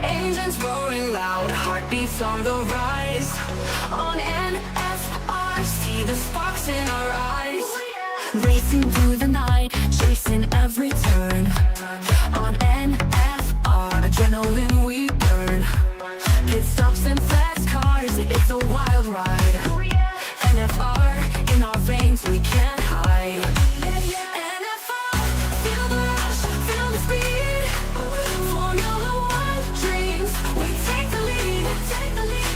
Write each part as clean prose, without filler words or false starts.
Engines roaring loud, heartbeats on the rise. On NFR, see the sparks in our eyes. Racing through the night, chasing every turn. On NFR, adrenaline we burn. Pit stops and fast cars, it's a wild ride. NFR, in our veins we can't hide. NFR, feel the rush, feel the speed. Formula One dreams, we take the lead.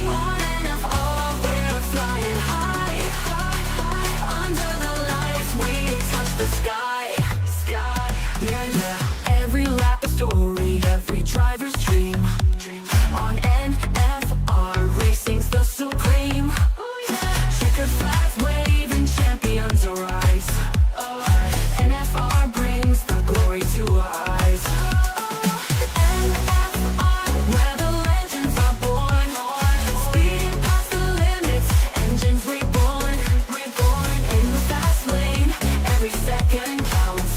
On NFR, we're flying high. Under the lights, we touch the sky. Yeah. Every lap a story, every driver's dream. On NFR, racing's the supreme. Checkered flags waving, champions arise. NFR brings the glory to our eyes. NFR, where the legends are born. Speeding past the limits, engines reborn. In the fast lane, every second counts.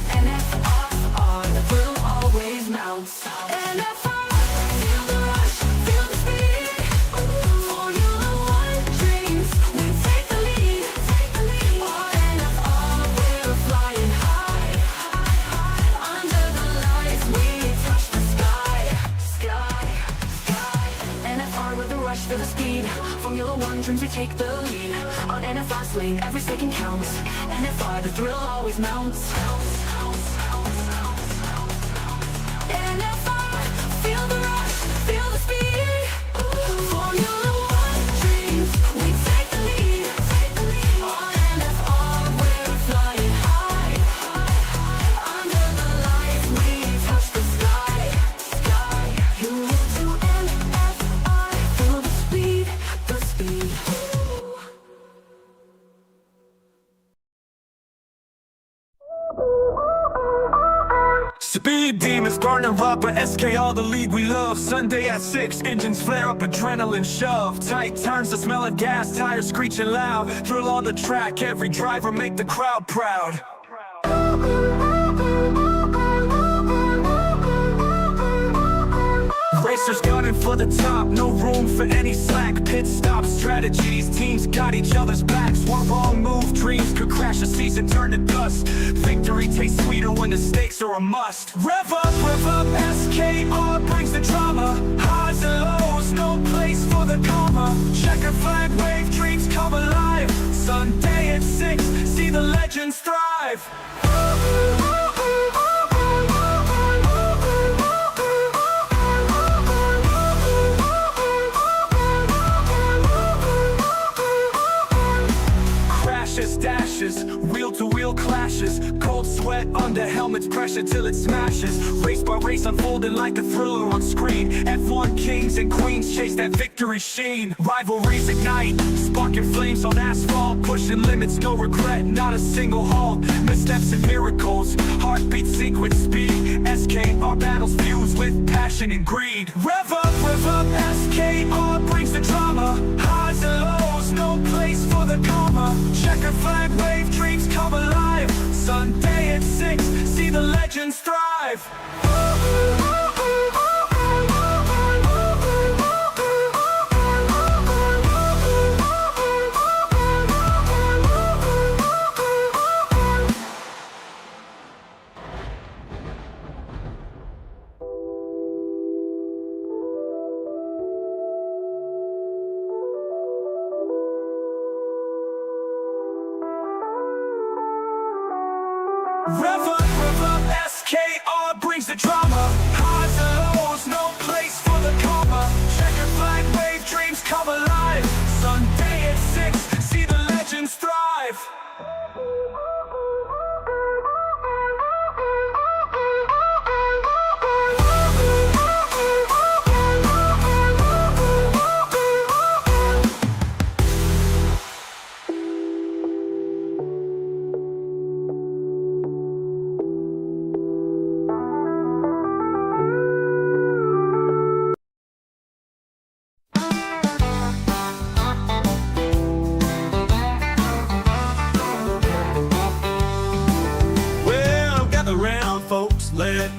NFR, the thrill always mounts. NFR, feel the rush, feel the speed. Formula One dreams, we take the lead. On NFR, we're flying high. Under the lights, we touch the sky. NFR with the rush, feel the speed. Formula One dreams, we take the lead. On NFR lane, every second counts. NFR, the thrill always mounts. NFR, feel the rush, feel the speed. Formula One dreams, we take the lead. On NFR, we're flying high. Under the lights, we touch the sky. You will do NFR, feel the speed. Speed demons burning rubber, SK all the lead we love. Sunday at 6, engines flare up, adrenaline shove. Tight turns, the smell of gas, tires screeching loud. Thrill on the track, every driver make the crowd proud. Racers gunning for the top, no room for any slack. Pit stop strategies, teams got each other's backs. One wrong move, dreams could crash a season, turn to dust. Victory tastes sweeter when the stakes are a must. Rev up, SKR brings the drama. Highs and lows, no place for the comma. Checker flag wave, dreams come alive. Sunday at 6, see the legends thrive. Dashes, wheel-to-wheel clashes. Cold sweat under helmets, pressure till it smashes. Race by race unfolding like a thriller on screen. F1 kings and queens chase that victory sheen. Rivalries ignite, sparking flames on asphalt. Pushing limits, no regret, not a single halt. Missteps and miracles, heartbeat sync with speed. SK, our battles fused with passion and greed. Rev up, SKR brings the drama. Highs and lows, no place for the comma. Checker flag wave, dreams come alive. Sunday at 6, see the legends thrive. Rev up, SKR brings the drama. Highs and lows, no place for the comma. Checker flag wave, dreams come alive. Sunday at 6, see the legends thrive.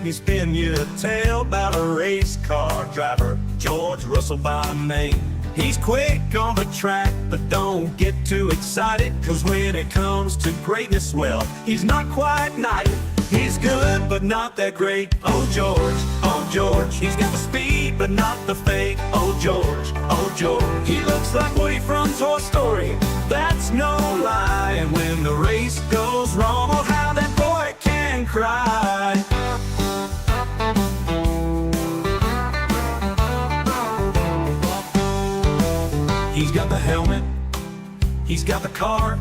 Let me spin you a tale about a race car driver, George Russell by name. He's quick on the track, but don't get too excited, 'cause when it comes to greatness, well, he's not quite knighted. He's good, but not that great. Oh George, he's got the speed, but not the fate. Oh George, he looks like Woody from Toy Story, that's no lie. And when the race goes wrong, oh how that boy can cry. He's got the helmet, he's got the car,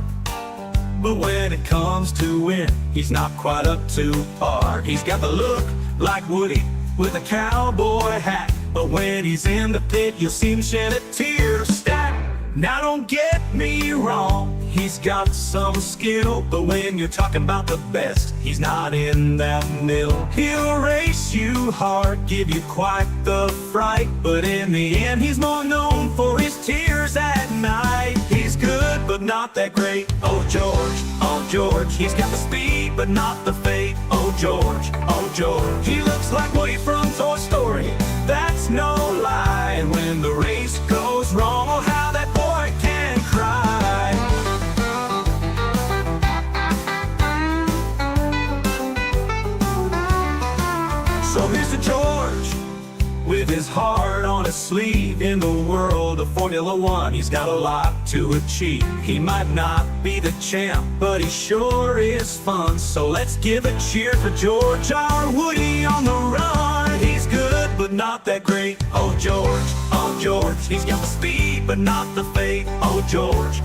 but when it comes to win, he's not quite up to par. He's got the look like Woody with a cowboy hat, but when he's in the pit, you'll see him shed a tear stack. Now don't get me wrong, he's got some skill, but when you're talking about the best, he's not in that middle. He'll race you hard, give you quite the fright, but in the end, he's more known for his tears at night. He's good, but not that great. Oh George, he's got the speed, but not the fate. Oh George, he looks like Woody from Toy Story, that's no lie. And when the race goes wrong, oh how that boy can cry. So here's to George, with his heart on his sleeve. In the world of Formula One, he's got a lot to achieve. He might not be the champ, but he sure is fun. So let's give a cheer for George, our Woody on the run. He's good, but not that great. Oh George, he's got the speed, but not the fate. Oh George,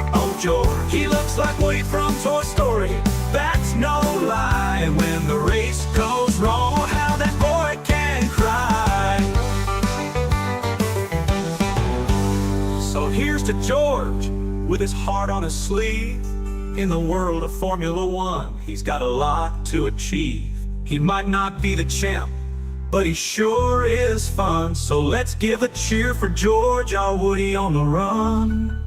he looks like Woody from Toy Story, that's no lie. And when the race goes wrong, oh how that boy can cry. So here's to George, with his heart on his sleeve. In the world of Formula One, he's got a lot to achieve. He might not be the champ, but he sure is fun. So let's give a cheer for George, our Woody on the run.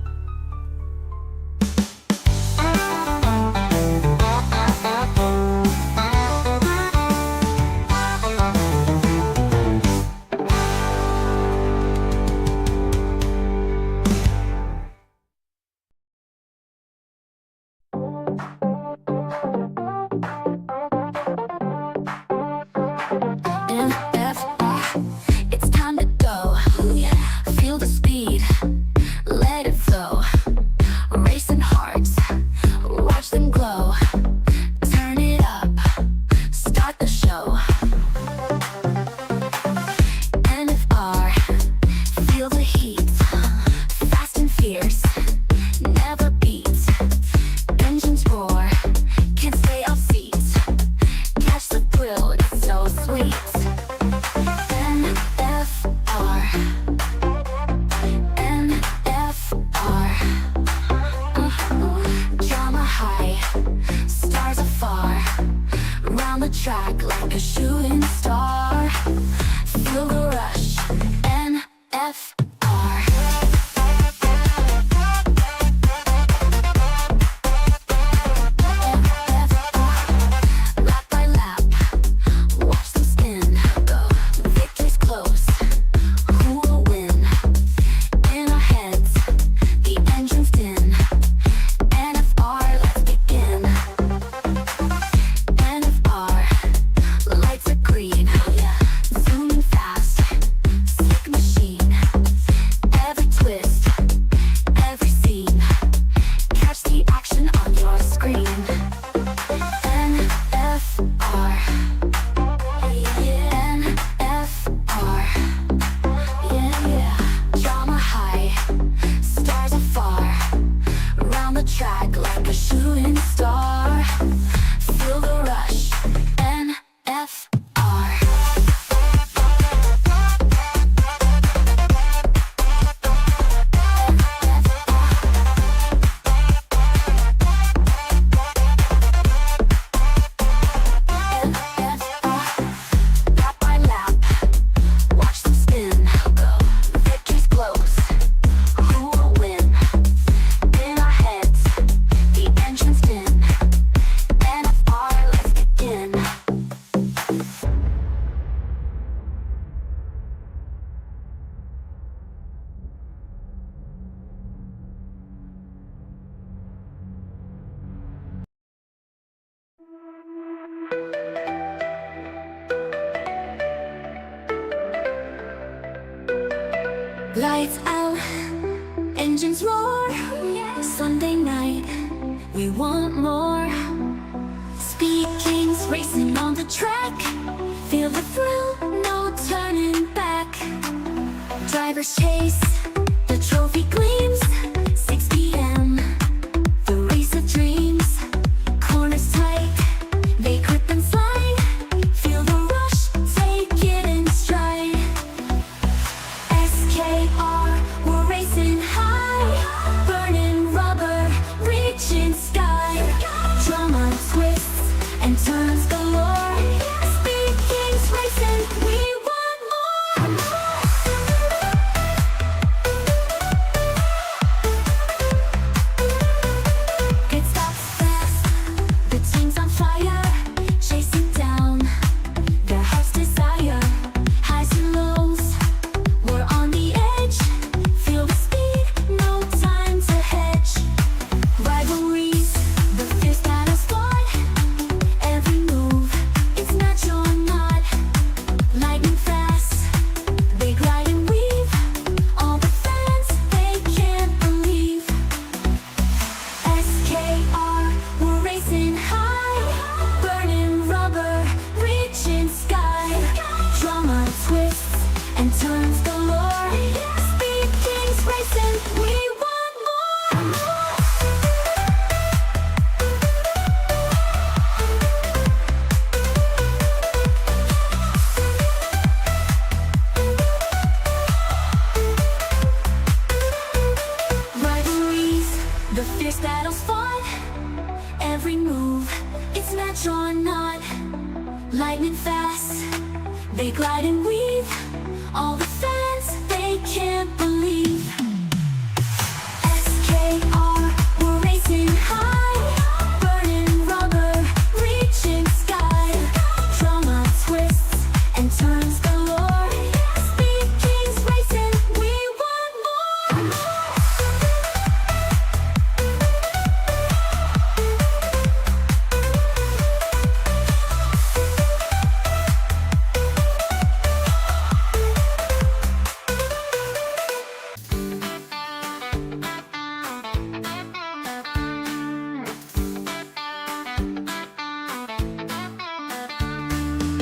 It's time to go. Feel the speed, let it flow. Racing hearts, watch them glow. Turn it up, start the show. NFR, feel the heat. Fast and fierce, never beats. Engines roar, can't stay off seats. Catch the thrill, it's so sweet. Track like a shooting star. Feel the rush, NFR. Lap by lap, watch them spin. Victory's close, who will win? In our heads, the engine's din. NFR, let's begin. NFR, lights are green, zooming fast, Lights out, engines roar. Sunday night, we want more. Speed kings racing on the track. Feel the thrill, no turning back. Drivers chase, the trophy gleams. 6 p.m., the race of dreams. Corners tight, they grip and slide. Feel the rush, take it in stride. SKR, we're racing high. Burning rubber, reaching sky. Drama twists and turns galore. Speed kings racing, we want more. It stops fast, the team's on fire. Chasing down their heart's desire. Highs and lows, we're on the edge. Feel the speed, no time to hedge. Rivalries, the fierce battles fought. Every move, it's match or not. Lightning fast, they glide and weave. All the fans, they can't believe. SKR, we're racing high. Burning rubber, reaching sky. Drama twists and turns galore. Speed kings racing, we want more. Rivalries, the fierce battles fought. Every move, it's match or not. Lightning fast, they glide and weave. All the fans, they can't believe. SKR, we're racing high. Burning rubber, reaching sky. Drama twists and turns galore. Speed kings racing, we want more.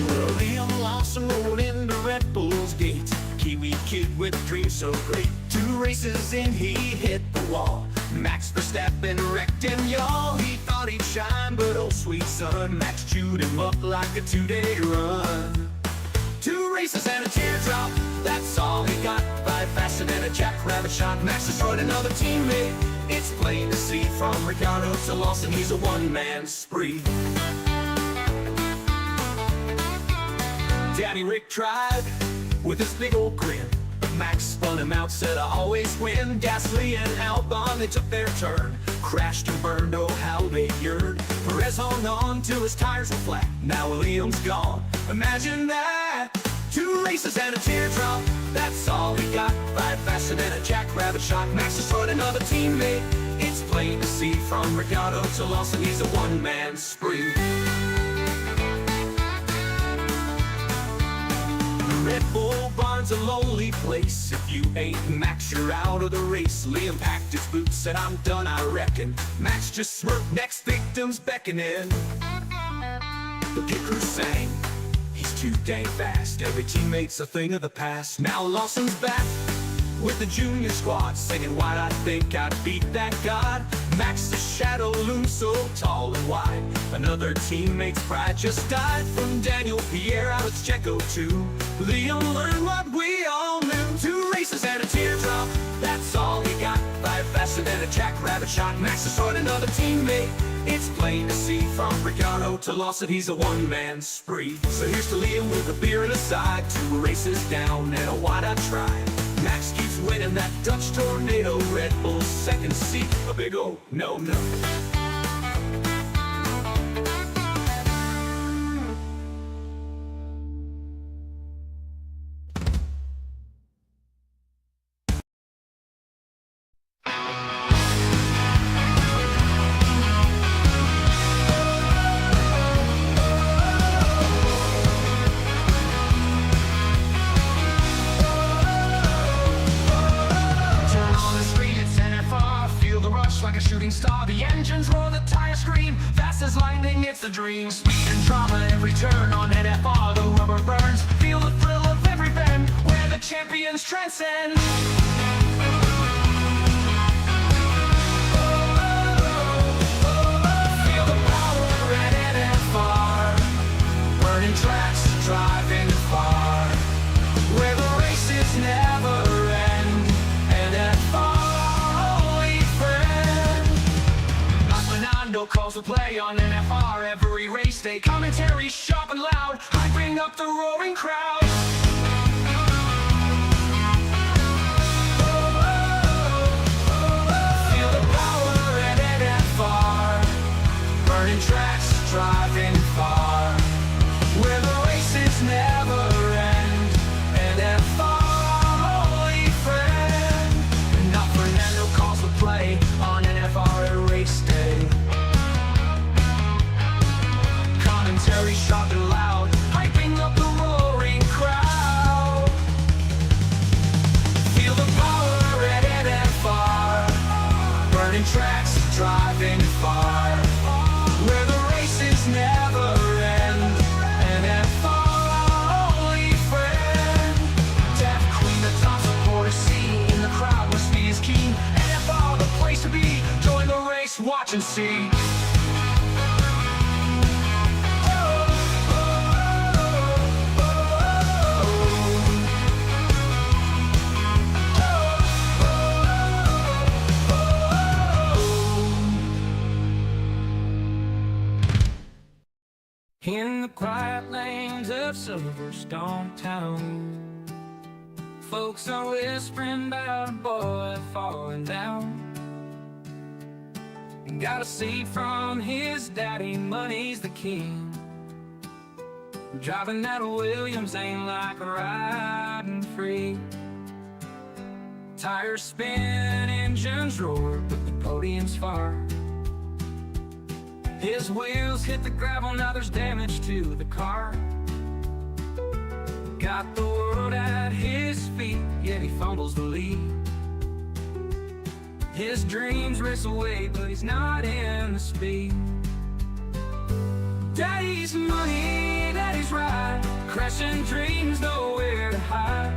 Well, Liam Lawson rolled into Red Bull's gate. Kiwi kid with dreams so great. 2 races in, he hit the wall. Max Verstappen wrecked him, y'all. He thought he'd shine, but oh sweet son, Max chewed him up like a 2-day run. 2 races and a teardrop, that's all he got. 5 faster than a jackrabbit shot. Max destroyed another teammate. It's plain to see from Ricciardo to Lawson, he's a one-man spree. Daddy Rick tried with his big old grin, but Max spun him out, said I always win. Gasly and Albon, they took their turn. Crashed and burned, oh how they yearned. Perez hung on till his tires were flat. Now Williams gone, imagine that. 2 races and a teardrop, that's all he got. 5 faster than a jackrabbit shot. Max destroyed another teammate. It's plain to see from Ricciardo to Lawson, he's a one-man spree. Red Bull barn's a lonely place. If you ain't Max, you're out of the race. Liam packed his boots, said I'm done, I reckon. Max just smirked, next victim's beckoning. The pit crew sang, he's too dang fast. Every teammate's a thing of the past. Now Lawson's back with the junior squad, singing why'd I think I'd beat that god. Max's shadow looms so tall and wide. Another teammate's pride just died. From Daniel Pierre, I was Checo too. Liam learned what we all knew. 2 races and a teardrop, that's all he got. 5 faster than a jackrabbit shot. Max destroyed another teammate. It's plain to see from Ricciardo to Lawson, he's a one-man spree. So here's to Liam with a beer and a side. 2 races down and a wide-eyed try. Max keeps winning that Dutch tornado. Red Bull's second seat, a big oh no. it's the dream. Speed and drama every turn on NFR, the rubber burns. Feel the thrill of every bend, where the champions transcend. Feel the power at NFR, burning tracks, driving far, where the races never end. NFR, only friend. Like Fernando calls the play on NFR every race day. Commentary sharp and loud, hyping up the roaring crowd. Feel the power at NFR, burning tracks, driving far, where the races never end. NFR, only friend. And now Fernando calls the play on NFR at race day. Commentary sharp and loud, hyping up the roaring crowd. Feel the power at NFR, burning tracks, driving far, where the races never end. NFR, only friend. Deaf Queen, the top supporter, see in the crowd where speed is keen. NFR, the place to be. Join the race, watch and see. In the quiet lanes of Silverstone town, folks are whispering about a boy falling down. Got a seat from his daddy, money's the king. Driving that Williams ain't like riding free. Tires spin, engines roar, but the podium's far. His wheels hit the gravel, now there's damage to the car. Got the world at his feet, yet he fumbles the lead. His dreams race away, but he's not in the speed. Daddy's money, daddy's ride, crashing dreams, nowhere to hide.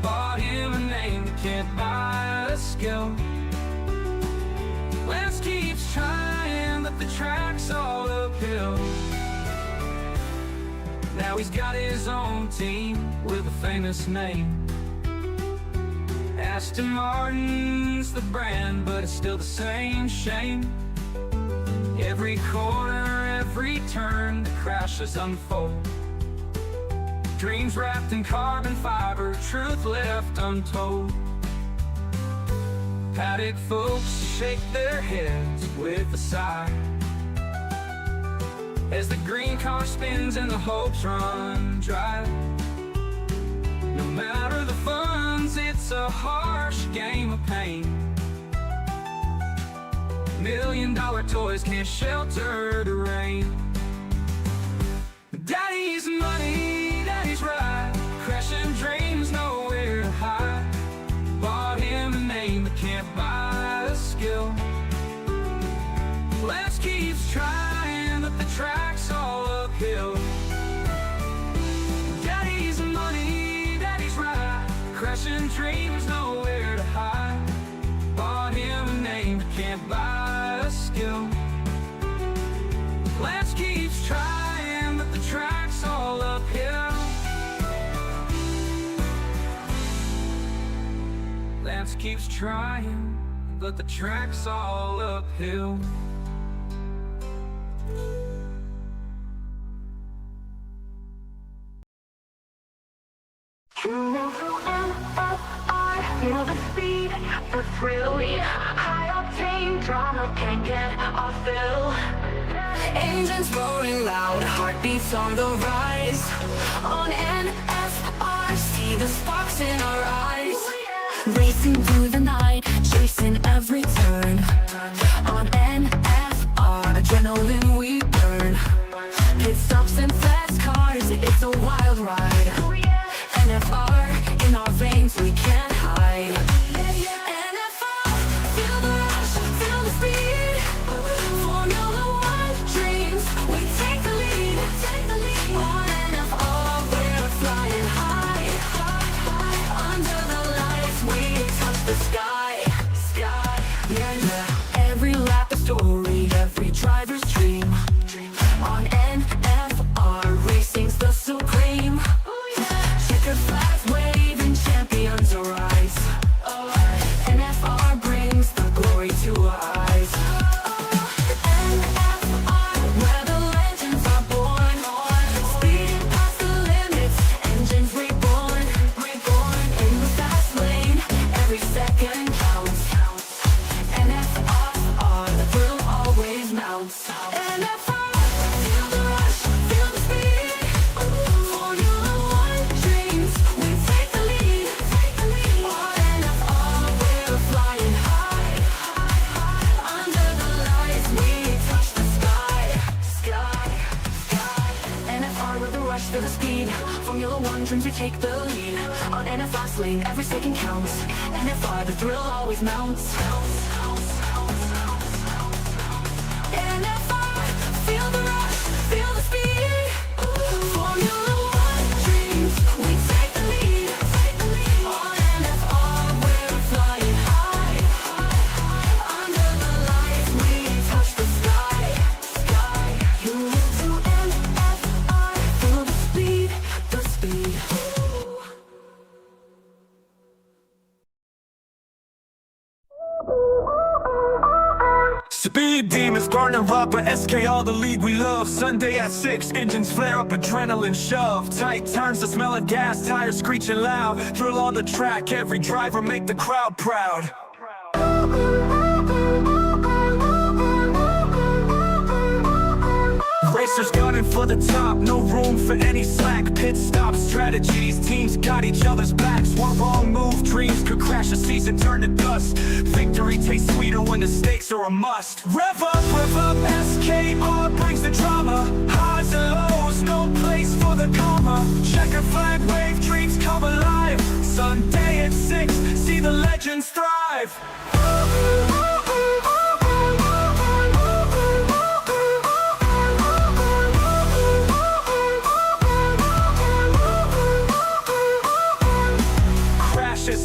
Bought him a name that can't buy a skill. Lance keeps trying, but the track's all uphill. Now he's got his own team with a famous name. Aston Martin's the brand, but it's still the same shame. Every corner, every turn, the crashes unfold. Dreams wrapped in carbon fiber, truth left untold. Paddock folks shake their heads with a sigh as the green car spins and the hopes run dry. No matter the funds, it's a harsh game of pain. $1 million toys can't shelter the rain. Daddy's money, daddy's ride, crashing dreams, nowhere to hide. Bought him a name but can't buy a skill. Lance keeps trying, but the track's all uphill. Daddy's money, daddy's ride, crashing dreams, nowhere to hide. Bought him a name but can't buy a skill. Lance keeps trying, but the track's all uphill. Lance keeps trying, but the track's all uphill. Feel the speed, the thrill, high octane drama can't get off fill. Engines roaring loud, heartbeats on the rise. On NFR, see the sparks in our eyes. Racing through the night, chasing every turn. On NFR, adrenaline we burn. Pit stops and fast cars, it's a wild ride. NFR, in our veins we can't hide. NFR, feel the rush, feel the speed. Formula One dreams, we rush, feel the speed. Formula One dreams, we take the lead. On NFR's lane, every second counts. NFR, the thrill always mounts. NFR, feel the rush, feel the speed. Formula One dreams, we take the lead. On NFR, we're flying high. Under the lights, we touch the sky. You look to NFR, feel the speed, the speed. Speed demons burning rubber, SK all the lead we love. Sunday at 6, engines flare up, adrenaline shove. Tight turns, the smell of gas, tires screeching loud. Thrill on the track, every driver make the crowd proud. Racers gunning for the top, no room for any slack. Pit stop strategies, teams got each other's backs. One wrong move, dreams could crash, a season turn to dust. Victory tastes sweeter when the stakes are a must. Rev up, SKR brings the drama. Highs and lows, no place for the comma. Checker flag wave, dreams come alive. Sunday at 6, see the legends thrive.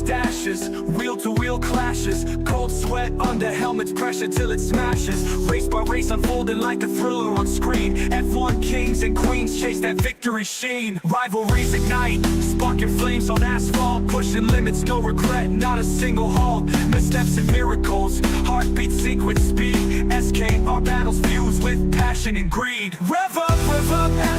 Dashes, wheel-to-wheel clashes. Cold sweat under helmets, pressure till it smashes. Race by race unfolding like a thriller on screen. F1 kings and queens chase that victory sheen. Rivalries ignite, sparking flames on asphalt. Pushing limits, no regret, not a single halt. Missteps and miracles, heartbeat sync with speed. SK, our battles fused with passion and greed. Rev up,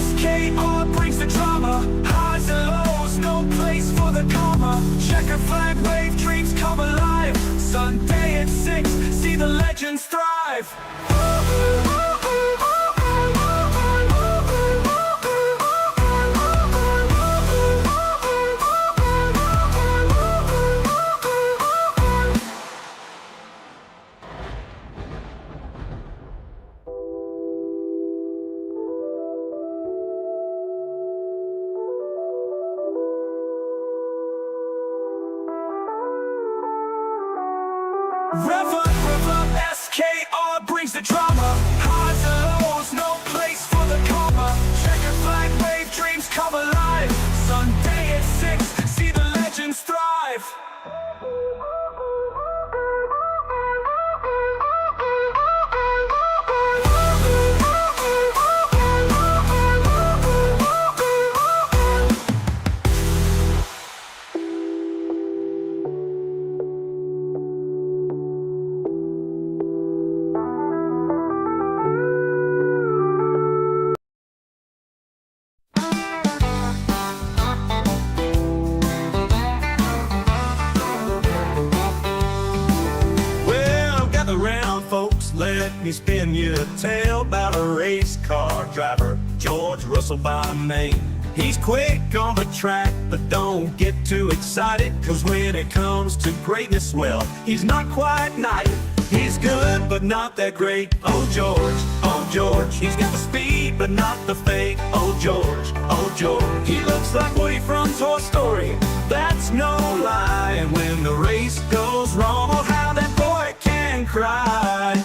SKR brings the drama. Highs and lows, no place for the comma. Checker flag wave, dreams come alive. Sunday at 6, see the legends thrive. Rev up, SKR brings the drama. Highs and lows, no place for the comma. Checker flag wave, dreams come alive. Sunday at 6, see the legends thrive. Let me spin you a tale about a race car driver, George Russell by name. He's quick on the track, but don't get too excited, cause when it comes to greatness, well, he's not quite knighted. He's good, but not that great. Oh George, he's got the speed, but not the fate. Oh George, he looks like Woody from Toy Story, that's no lie. And when the race goes wrong, oh how that boy can cry.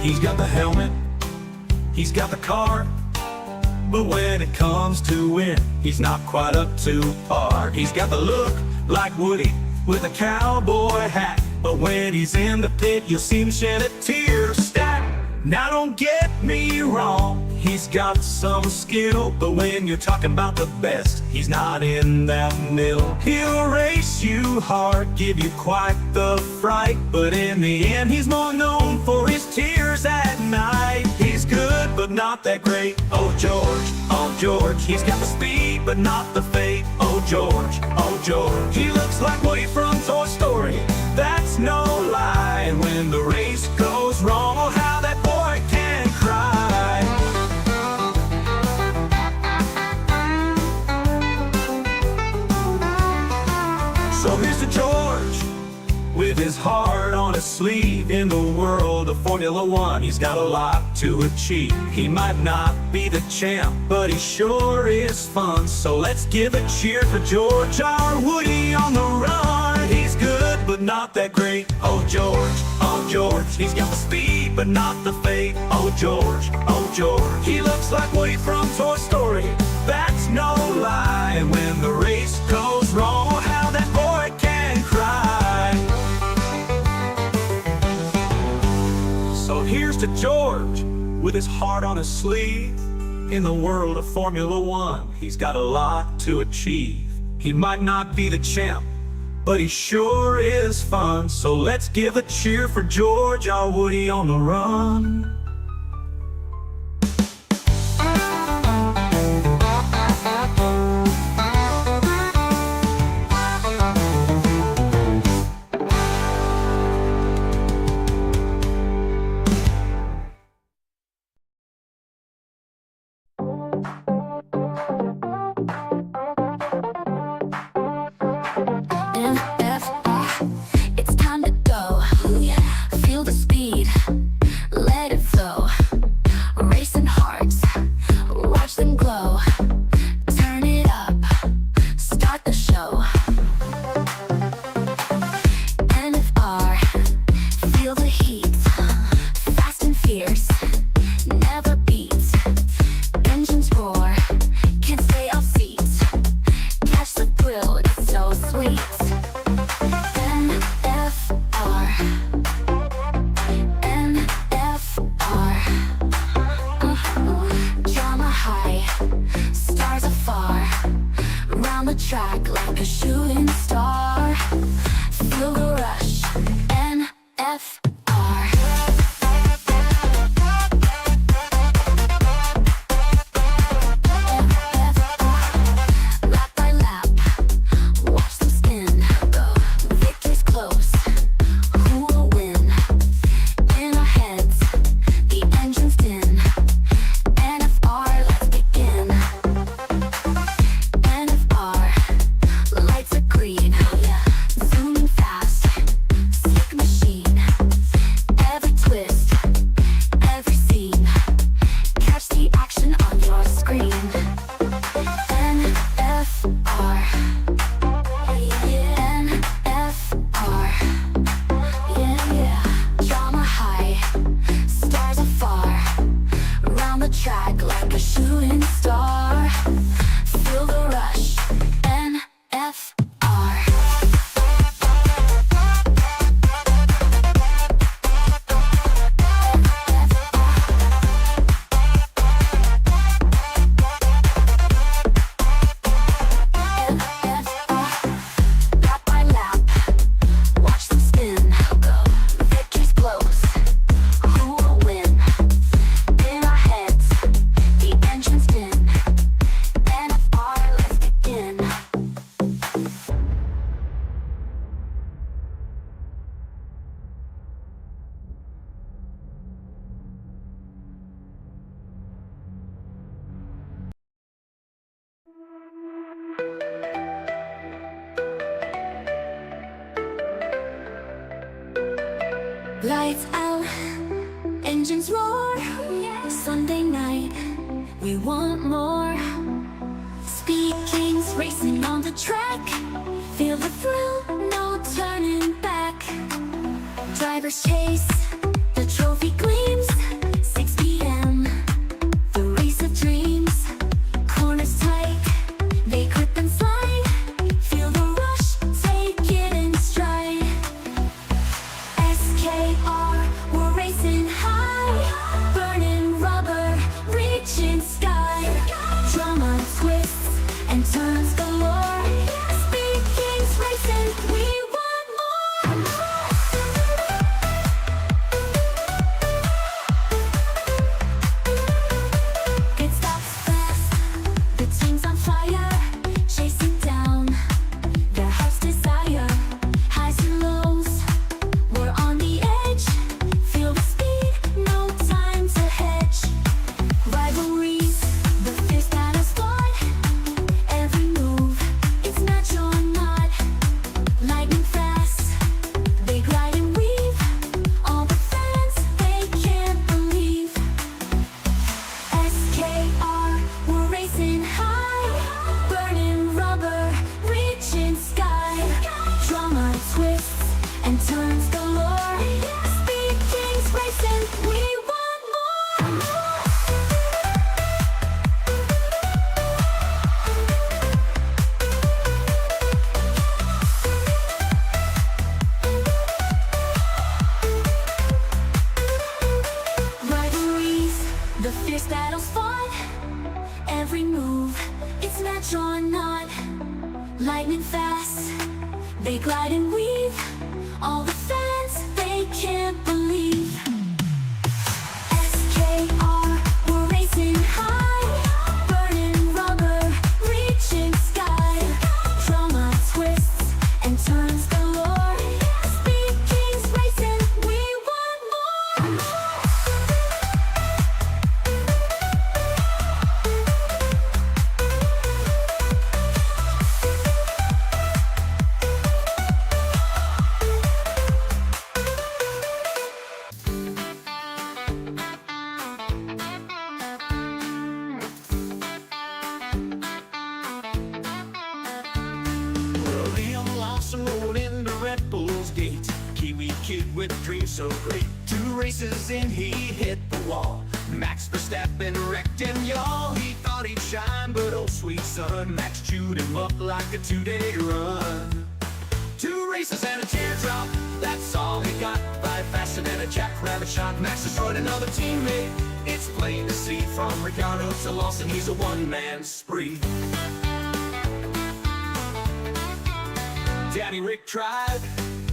He's got the helmet, he's got the car, but when it comes to win, he's not quite up to par. He's got the look like Woody with a cowboy hat, but when he's in the pit, you'll see him shed a tear stack. Now don't get me wrong, he's got some skill, but when you're talking about the best, he's not in that middle. He'll race you hard, give you quite the fright, but in the end, he's more known for his tears at night. He's good, but not that great. Oh George, he's got the speed, but not the fate. Oh George, he looks like Woody from Toy Story, that's no lie. And when the race goes wrong, oh how that boy can cry. So here's to George, with his heart on his his sleeve. In the world of Formula One, he's got a lot to achieve. He might not be the champ, but he sure is fun. So let's give a cheer for George, our Woody on the run. He's good, but not that great. Oh George, oh George. He's got the speed, but not the fate. Oh George, oh George. He looks like Woody from Toy Story, that's no lie. And when the race goes wrong, oh how that boy can cry. So here's to George, with his heart on his sleeve. In the world of Formula One, he's got a lot to achieve. He might not be the champ, but he sure is fun. So let's give a cheer for George, our Woody on the run. It's time to go. Feel the speed, let it flow. Racing hearts, watch them glow. Turn it up, start the show. NFR, feel the heat. Fast and fierce, never beats. Engines roar, can't stay off seats. Catch the thrill, it's so sweet. The track like a shooting star. Feel the rush, NFR. Lap by lap, watch them spin. Victory's close, who will win? In our heads, the engine's din. NFR, let's begin. Lights are green, zooming fast, slick machine. Every twist, every scene, catch the action on your screen. NFR, NFR, yeah. Drama high, stars afar, round the track like a shooting star. Feel the rush, NFR. Lap by lap, watch them spin. Victory's close, who will win? In our heads, the engine's din. NFR, let's begin. Lights out, engines roar. Sunday night, we want more. Speed kings racing on the track. Feel the thrill, no turning back. Drivers chase, the trophy gleams. 6 p.m., the race of dreams. Corners tight, they grip and slide. Feel the rush, take it in stride. SKR, we're racing high. Burning rubber, reaching sky. Drama twists and turns galore. Speed kings racing, we want more. racing, we want more. Rivalries, the fierce battles fought, every move, it's match or not. Lightning fast, they glide and weave, all the fans, they can't believe. SKR, we're racing high, burning rubber, reaching sky. Drama twists and turns galore, Speed Kings racing, we want more. Well, Liam Lawson rolled into Red Bull's gate. Kiwi kid with dreams so great. 2 races in, he hit the wall. Max Verstappen wrecked him, y'all. He thought he'd shine, but oh sweet son, Max chewed him up like a 2-day run. 2 races and a teardrop, that's all he got. 5 faster than a jackrabbit shot. Max destroyed another teammate. It's plain to see from Ricciardo to Lawson, he's a one-man spree. Daddy Rick tried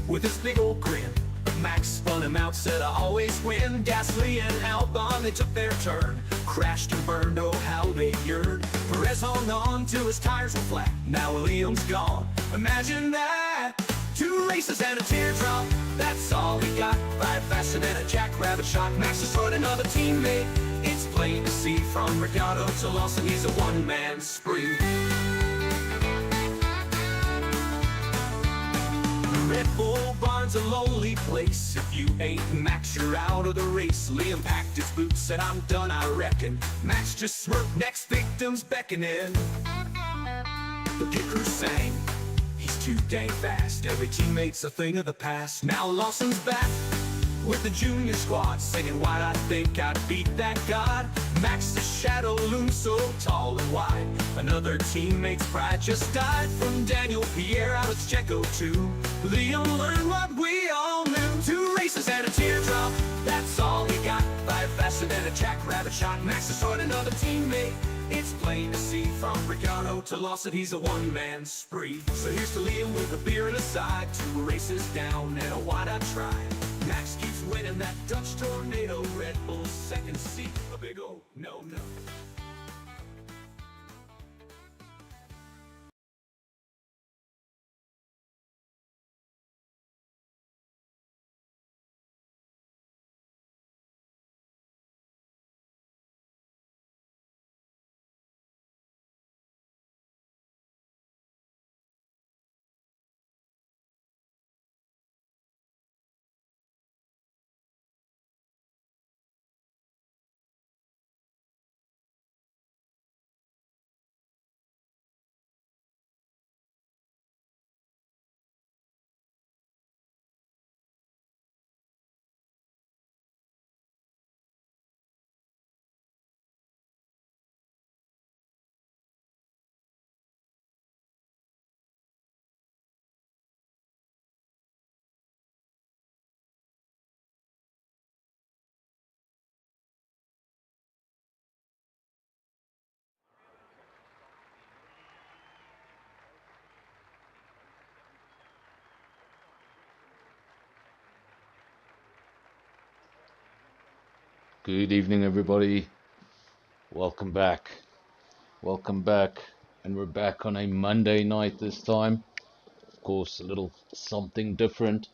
with his big old grin. Max spun him out, said I always win. Gasly and Albon, they took their turn. Crashed and burned, oh how they yearned. Perez hung on till his tires were flat. Now Liam's gone, imagine that. 2 races and a teardrop, that's all he got. 5 faster than a jackrabbit shot. Max destroyed another teammate. It's plain to see from Ricciardo to Lawson, he's a one-man spree. Red Bull Barn's a lonely place. If you ain't Max, you're out of the race. Liam packed his boots, said I'm done, I reckon. Max just smirked, next victim's beckoning. The pit crew sang, he's too dang fast. Every teammate's a thing of the past. Now Lawson's back with the junior squad, singing why'd I think I'd beat that god. Max's shadow looms so tall and wide. Another teammate's pride just died. From Daniel Pierre out of Checo too. Liam learned what we all knew. 2 races and a teardrop, that's all he got. 5 faster than a jackrabbit shot. Max destroyed another teammate. It's plain to see from Ricciardo to Lawson, he's a one-man spree. So here's to Liam with a beer and a side. 2 races down and a wide-eyed try. Max keeps winning that Dutch tornado. Red Bull's second seat, a big oh no. Good evening, everybody. Welcome back. And we're back on a Monday night this time. Of course, a little something different.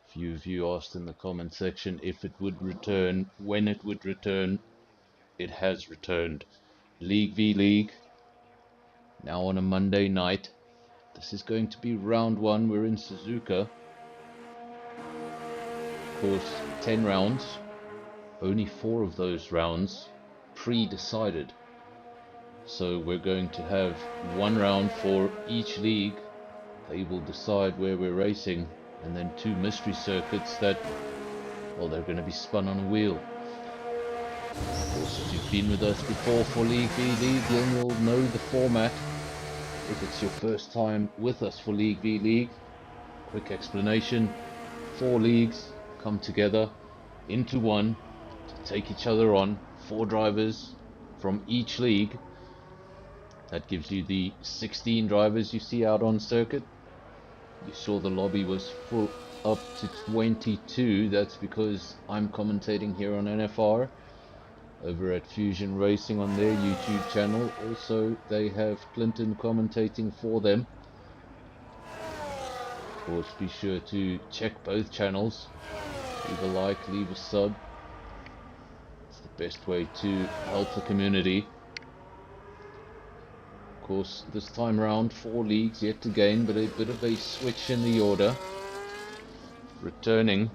A few of you asked in the comment section if it would return, when it would return. It has returned. League v League. Now on a Monday night. This is going to be round 1. We're in Suzuka. Of course, 10 rounds. Only 4 of those rounds pre-decided. So we're going to have 1 round for each league. They will decide where we're racing, and then 2 mystery circuits that well, they're going to be spun on a wheel. Of course, if you've been with us before for League v League, then you'll know the format. If it's your first time with us for League v League, quick explanation: 4 leagues come together into one to take each other on. 4 drivers from each league. That gives you the 16 drivers you see out on circuit. You saw the lobby was full up to 22. That's because I'm commentating here on NFR. Over at Fusion Racing on their YouTube channel, also they have Clinton commentating for them. Of course, be sure to check both channels. Leave a like, leave a sub. It's the best way to help the community. Of course, this time around 4 leagues yet again, but a bit of a switch in the order. Returning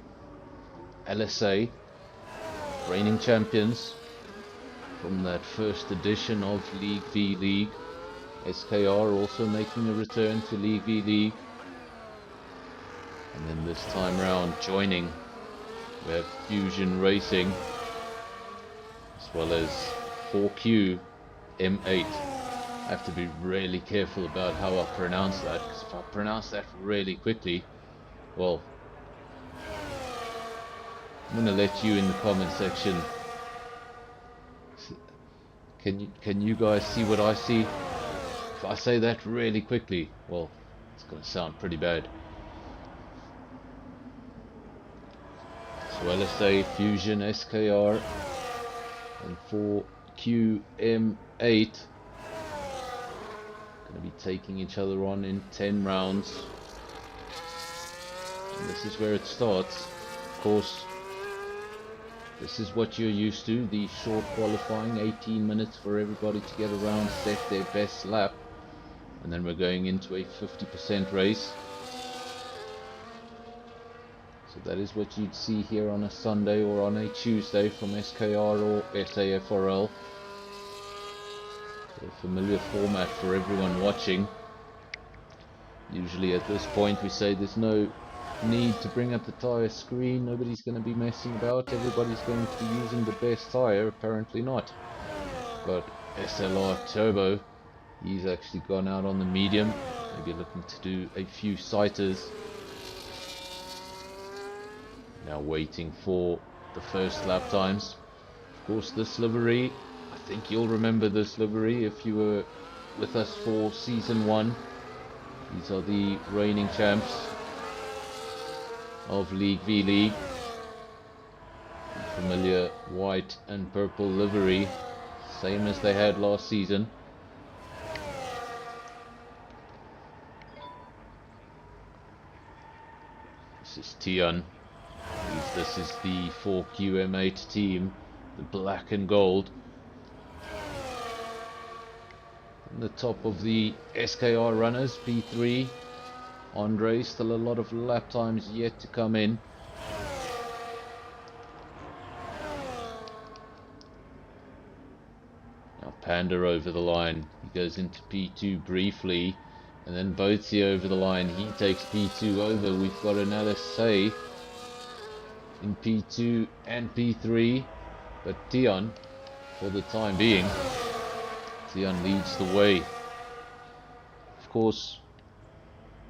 LSA, reigning champions from that first edition of League v League. SKR also making a return to League v League. And then this time round joining, we have Fusion Racing, as well as 4Q M8. I have to be really careful about how I pronounce that, because if I pronounce that really quickly, well, I'm going to let you in the comment section. Can you guys see what I see? If I say that really quickly, well, it's going to sound pretty bad. So LSA, Fusion, SKR, and 4QM8 going to be taking each other on in 10 rounds. And this is where it starts. Of course, this is what you're used to, the short qualifying, 18 minutes for everybody to get around, set their best lap, and then we're going into a 50% race. So that is what you'd see here on a Sunday or on a Tuesday from SKR or SAFRL. A familiar format for everyone watching. Usually at this point we say there's no need to bring up the tyre screen, nobody's going to be messing about, everybody's going to be using the best tyre. Apparently not. But SLR Turbo, he's actually gone out on the medium, maybe looking to do a few sighters. Now waiting for the first lap times. Of course, this livery, I think you'll remember this livery if you were with us for season 1. These are the reigning champs of League v League. Familiar white and purple livery, same as they had last season. This is Tian. This is the 4QM8 team, the black and gold. And the top of the SKR runners, P3. Andre, still a lot of lap times yet to come in. Now Panda over the line. He goes into P2 briefly, and then Boatsy over the line. He takes P2 over. We've got an LSA in P2 and P3, but Tian, for the time being, Tian leads the way. Of course,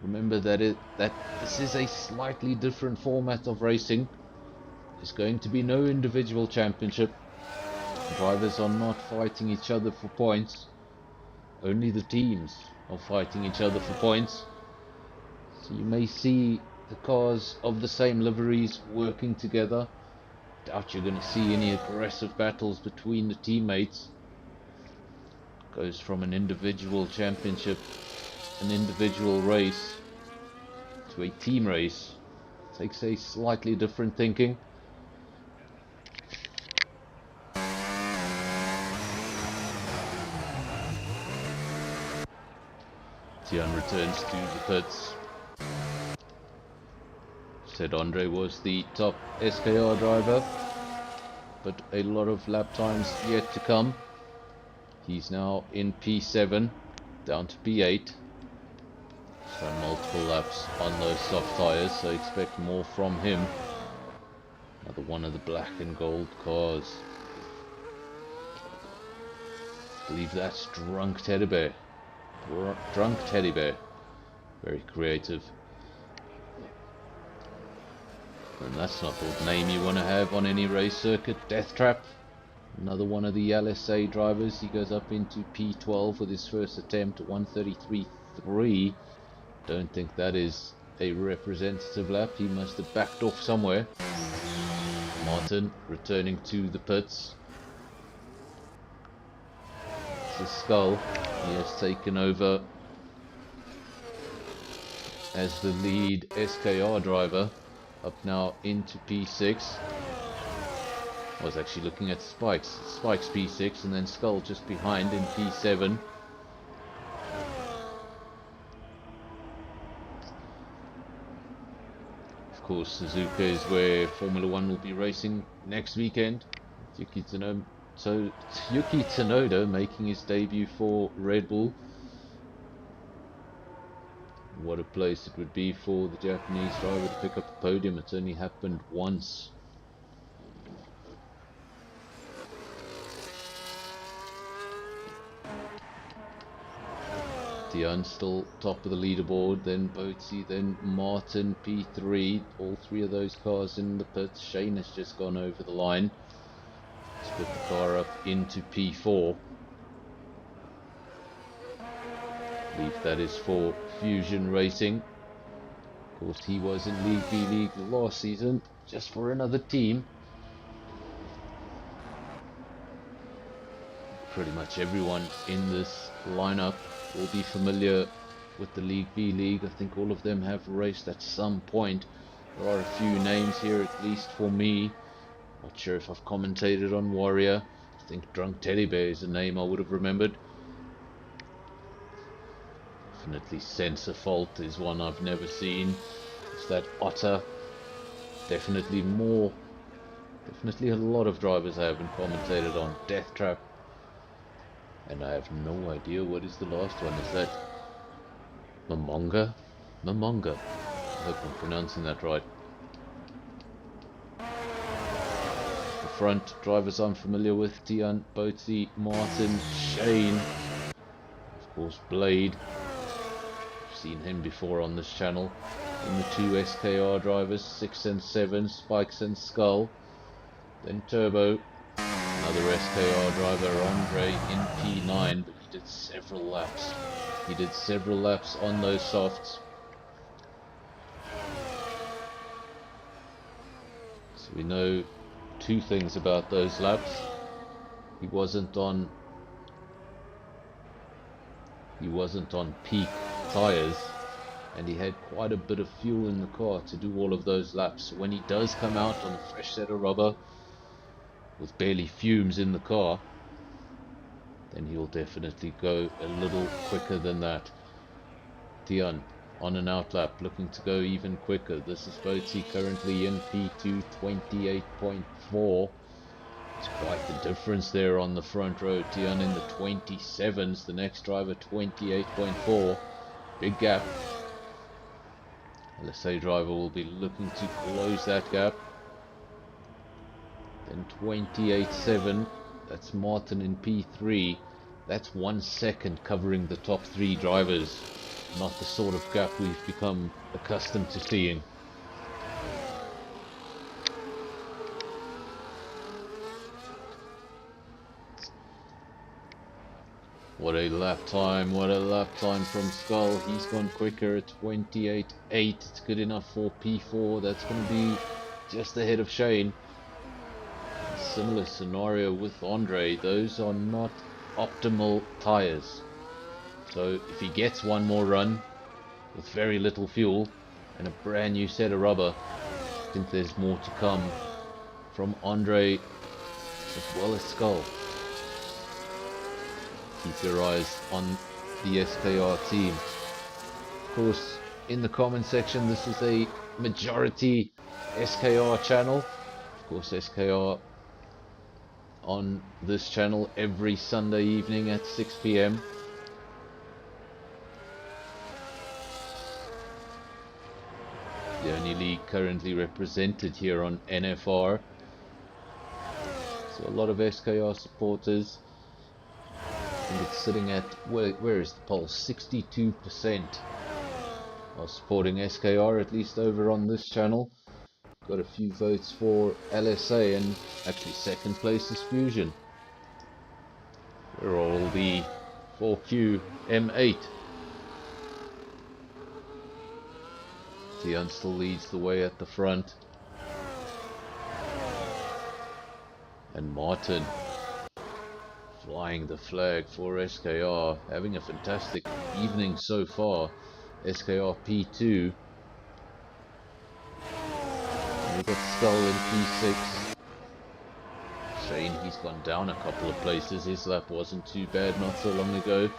remember that this is a slightly different format of racing. There's going to be no individual championship. Drivers are not fighting each other for points. Only the teams are fighting each other for points. So you may see the cars of the same liveries working together. Doubt you're going to see any aggressive battles between the teammates. Goes from an individual championship, an individual race, to a team race. Takes a slightly different thinking. Tian returns to the pits. Said Andre was the top SKR driver, but a lot of lap times yet to come. He's now in P7, down to P8. He's done multiple laps on those soft tyres, so expect more from him. Now Another one of the black and gold cars. I believe that's Drunk Teddy Bear. Drunk Teddy Bear. Very creative. And that's not the name you want to have on any race circuit. Death Trap. Another one of the LSA drivers. He goes up into P12 with his first attempt at 133.3. Don't think that is a representative lap. He must have backed off somewhere. Martin returning to the pits. It's the Skull. He has taken over as the lead SKR driver. Up now into P6. I was actually looking at Spike's P6 and then Skull just behind in P7. Of course, Suzuka is where Formula 1 will be racing next weekend. Yuki Tsunoda making his debut for Red Bull. What a place it would be for the Japanese driver to pick up the podium. It's only happened once. Dion still top of the leaderboard, then Boatsy, then Martin, P3. All three of those cars in the pits. Shane has just gone over the line. Let's put the car up into P4. I believe that is for Fusion Racing. Of course, he was in League B League last season, just for another team. Pretty much everyone in this lineup will be familiar with the League B League. I think all of them have raced at some point. There are a few names here, at least for me. Not sure if I've commentated on Warrior. I think Drunk Teddy Bear is a name I would have remembered. Definitely Sensor Fault is one I've never seen. It's that Otter. Definitely a lot of drivers I haven't commentated on. Death Trap. And I have no idea what is the last one. Is that Mamonga? Mamonga. I hope I'm pronouncing that right. The front drivers I'm familiar with. Tian, Boatsy, Martin, Shane. Of course, Blade. Seen him before on this channel. In the two SKR drivers, 6 and 7, Spikes and Skull. Then Turbo, another SKR driver, Andre in P9, but he did several laps. He did several laps on those softs. So we know two things about those laps. He wasn't on peak tires, and he had quite a bit of fuel in the car to do all of those laps. So when he does come out on a fresh set of rubber with barely fumes in the car, then he'll definitely go a little quicker than that. Tian on an outlap looking to go even quicker. This is Boatsy currently in P2, 28.4. It's quite the difference there on the front row. Tian in the 27s, the next driver 28.4. Big gap. LSA driver will be looking to close that gap. Then 28.7, that's Martin in P3. That's 1 second covering the top three drivers. Not the sort of gap we've become accustomed to seeing. What a lap time from Skull. He's gone quicker at 28.8. It's good enough for P4. That's going to be just ahead of Shane. Similar scenario with Andre. Those are not optimal tires. So if he gets one more run with very little fuel and a brand new set of rubber, I think there's more to come from Andre as well as Skull. Keep your eyes on the SKR team. Of course, in the comment section, this is a majority SKR channel. Of course, SKR on this channel every Sunday evening at 6 PM. the only league currently represented here on NFR. So a lot of SKR supporters. I think it's sitting at, where is the poll? 62% are supporting SKR, at least over on this channel. Got a few votes for LSA, and actually second place is Fusion. Where are all the 4Q M8? Dion still leads the way at the front. And Martin flying the flag for SKR, having a fantastic evening so far. SKR P2. And we've got Skull in P6. Shane, he's gone down a couple of places. His lap wasn't too bad not so long ago.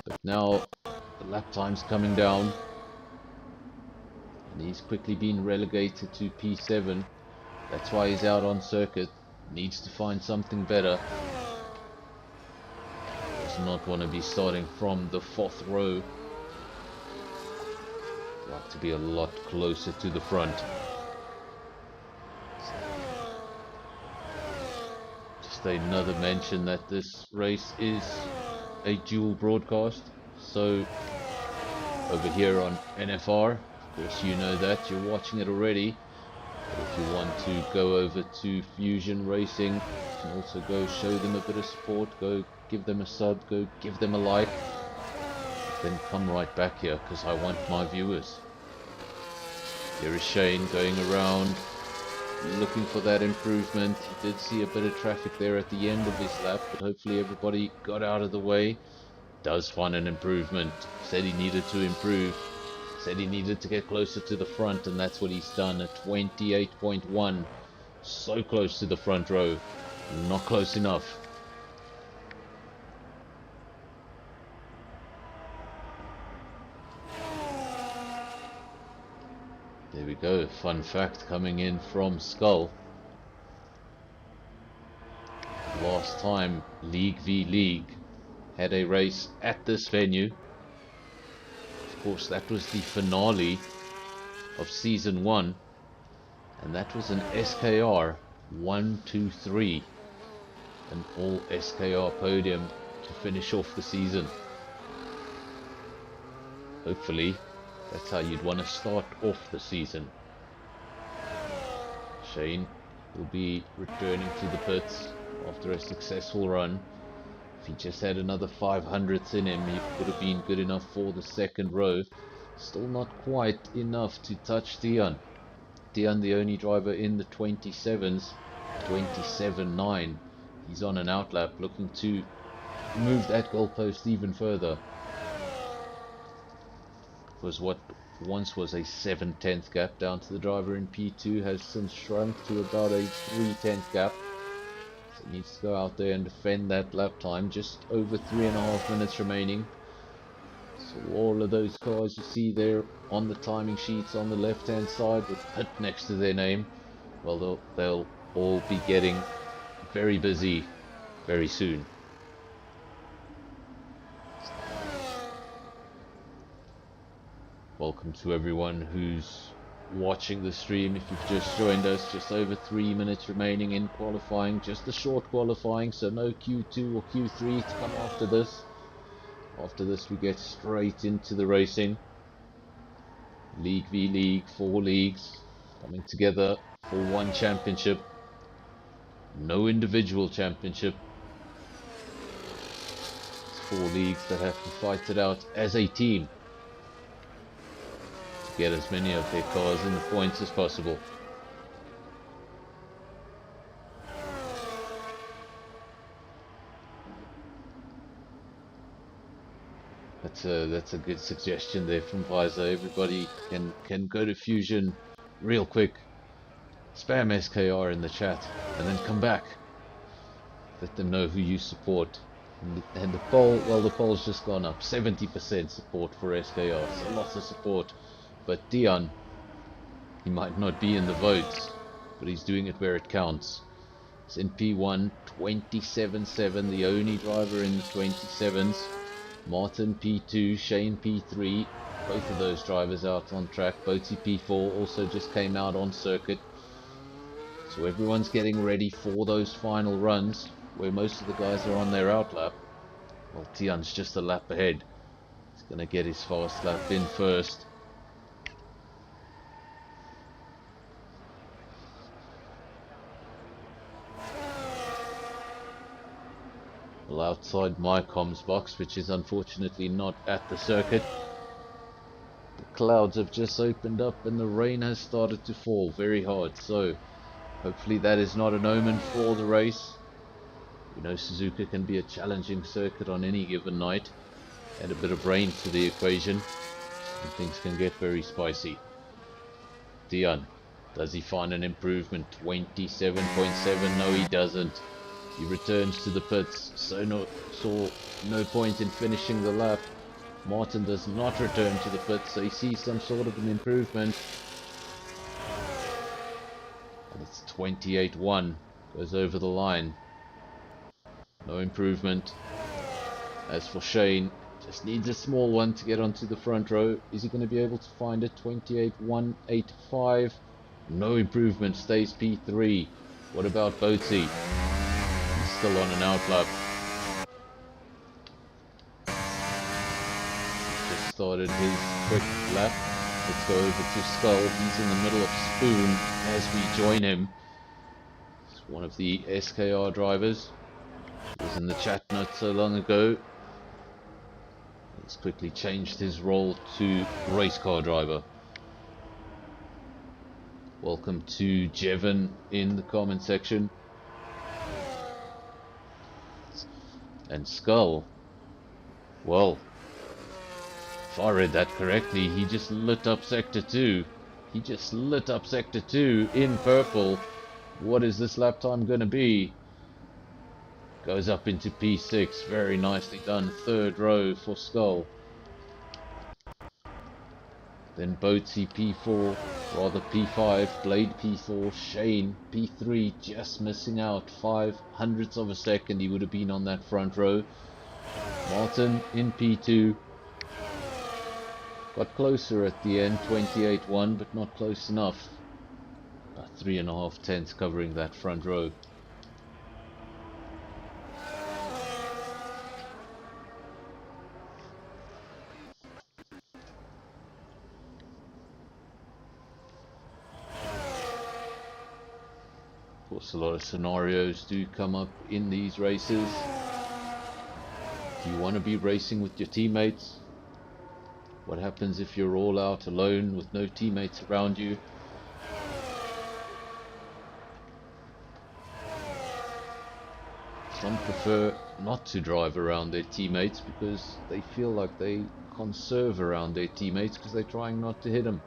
But now the lap time's coming down. And he's quickly been relegated to P7. That's why he's out on circuit. Needs to find something better. Does not want to be starting from the 4th row. Like to be a lot closer to the front. Just another mention that this race is a dual broadcast. So over here on NFR, of course you know that, you're watching it already. But if you want to go over to Fusion Racing, you can also go show them a bit of support, go give them a sub, go give them a like, then come right back here, because I want my viewers. Here is Shane going around, looking for that improvement. He did see a bit of traffic there at the end of his lap, but hopefully everybody got out of the way. Does find an improvement, said he needed to improve. Said he needed to get closer to the front, and that's what he's done at 28.1. So close to the front row. Not close enough. There we go. Fun fact coming in from Skull. Last time League v League had a race at this venue. Of course, that was the finale of Season 1, and that was an SKR 1-2-3, an all SKR podium to finish off the season. Hopefully, that's how you'd want to start off the season. Shane will be returning to the pits after a successful run. If he just had another 500ths in him, he would have been good enough for the 2nd row. Still not quite enough to touch Dion. Dion, the only driver in the 27s, 27.9. He's on an outlap, looking to move that goalpost even further. Because what once was a 7/10 gap down to the driver in P2 has since shrunk to about a 3/10 gap. So he needs to go out there and defend that lap time. Just over 3.5 minutes remaining. So all of those cars you see there on the timing sheets on the left hand side with pit next to their name, well, they'll all be getting very busy very soon. Welcome to everyone who's watching the stream. If you've just joined us, just over 3 minutes remaining in qualifying, just a short qualifying, so no Q2 or Q3 to come after this. After this we get straight into the racing. League v League, 4 leagues coming together for one championship. No individual championship. It's 4 leagues that have to fight it out as a team to get as many of their cars in the points as possible. That's a good suggestion there from Visor. Everybody can go to Fusion real quick, spam SKR in the chat, and then come back. Let them know who you support. And the poll, well, the poll's just gone up. 70% support for SKR, so lots of support. But Dion, he might not be in the votes, but he's doing it where it counts. It's in P1, 27.7, the only driver in the 27s. Martin P2, Shane P3, both of those drivers out on track. Boaty P4 also just came out on circuit. So everyone's getting ready for those final runs where most of the guys are on their outlap. Well, Tian's just a lap ahead. He's going to get his fast lap in first. Well, outside my comms box, which is unfortunately not at the circuit, the clouds have just opened up and the rain has started to fall very hard. So hopefully that is not an omen for the race. We know Suzuka can be a challenging circuit on any given night. Add a bit of rain to the equation and things can get very spicy. Dion, does he find an improvement? 27.7. No, he doesn't. He returns to the pits, so saw no point in finishing the lap. Martin does not return to the pits, so he sees some sort of an improvement. And it's 28.1. Goes over the line. No improvement. As for Shane, just needs a small one to get onto the front row. Is he going to be able to find it? 28.185. No improvement. Stays P3. What about Boatsy? He's still on an outlap. Just started his quick lap. Let's go over to Skull. He's in the middle of Spoon as we join him. It's one of the SKR drivers. He was in the chat not so long ago. He's quickly changed his role to race car driver. Welcome to Jevon in the comment section. And Skull, well, if I read that correctly, he just lit up Sector 2. He just lit up Sector 2 in purple. What is this lap time going to be? Goes up into P6. Very nicely done. Third row for Skull. Then Boatsy P4, rather P5, Blade P4, Shane P3, just missing out 0.05 of a second. He would have been on that front row. Martin in P2. Got closer at the end, 28.1, but not close enough. About 3.5 tenths covering that front row. Of course, a lot of scenarios do come up in these races. Do you want to be racing with your teammates? What happens if you're all out alone with no teammates around you? Some prefer not to drive around their teammates because they feel like they conserve around their teammates because they're trying not to hit them.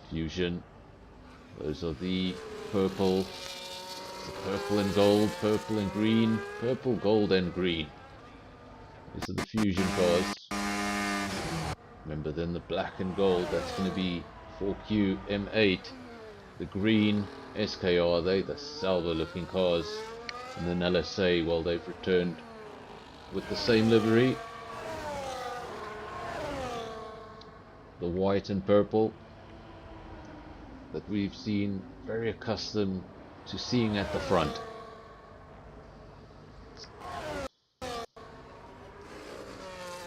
Fusion. Those are the purple. Purple and gold, purple and green, purple, gold and green. These are the fusion cars. Remember then the black and gold, that's going to be 4Q M8. The green SKR, they the salvo looking cars. And then LSA, well, they've returned with the same livery. The white and purple that we've seen, very accustomed to seeing at the front. Of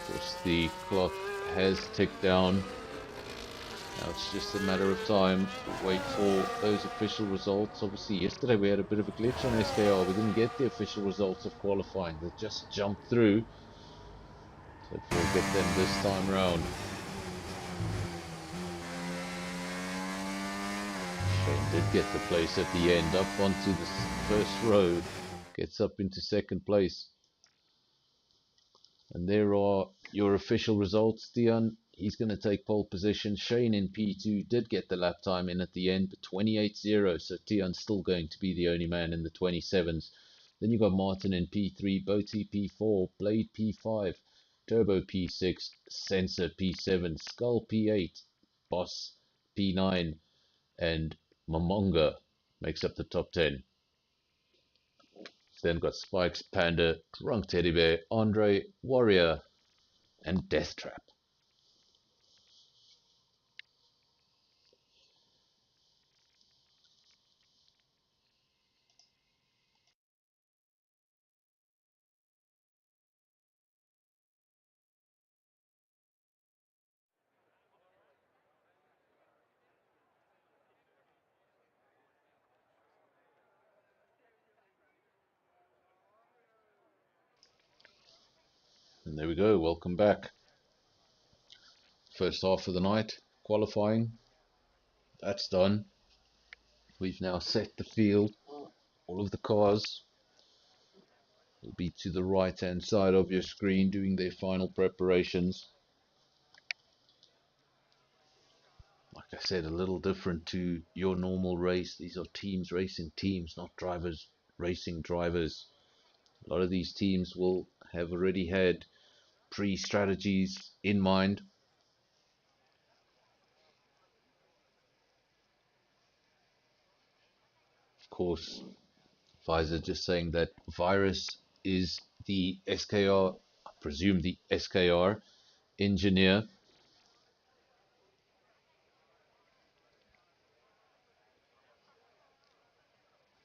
course, the clock has ticked down. Now it's just a matter of time to wait for those official results. Obviously, yesterday we had a bit of a glitch on SKR. We didn't get the official results of qualifying. They just jumped through. So hopefully we'll get them this time around. Shane did get the place at the end, up onto the first row, gets up into second place. And there are your official results. Dion, he's going to take pole position. Shane in P2 did get the lap time in at the end, but 28.0, so Dion's still going to be the only man in the 27s. Then you've got Martin in P3, Boaty P4, Blade P5, Turbo P6, Sensor P7, Skull P8, Boss P9, and Momonga makes up the top 10. Then got Spikes, Panda, Drunk Teddy Bear, Andre, Warrior, and Deathtrap. And there we go, welcome back. First half of the night, qualifying, that's done. We've now set the field. All of the cars will be to the right hand side of your screen doing their final preparations. Like I said, a little different to your normal race. These are teams racing teams, not drivers racing drivers. A lot of these teams will have already had pre-strategies in mind. Of course, Pfizer just saying that Virus is the SKR, I presume the SKR engineer.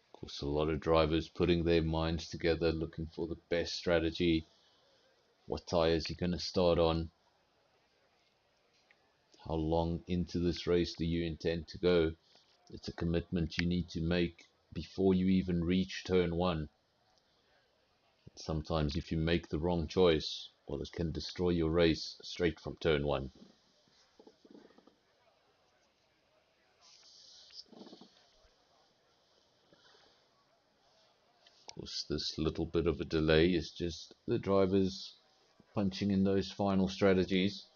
Of course, a lot of drivers putting their minds together, looking for the best strategy. What tires you're going to start on? How long into this race do you intend to go? It's a commitment you need to make before you even reach turn one. Sometimes if you make the wrong choice, well, it can destroy your race straight from turn one. Of course, this little bit of a delay is just the drivers punching in those final strategies.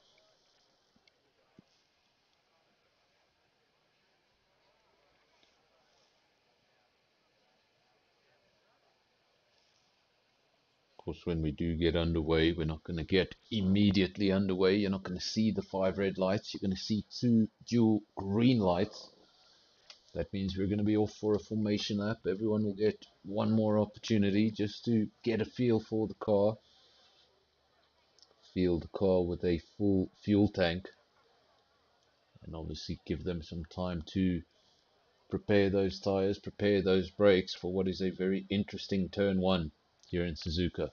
Of course, when we do get underway, we're not going to get immediately underway. You're not going to see the 5 red lights. You're going to see 2 dual green lights. That means we're going to be off for a formation lap. Everyone will get one more opportunity just to get a feel for the car. Feel the car with a full fuel tank. And obviously give them some time to prepare those tires, prepare those brakes for what is a very interesting turn one here in Suzuka.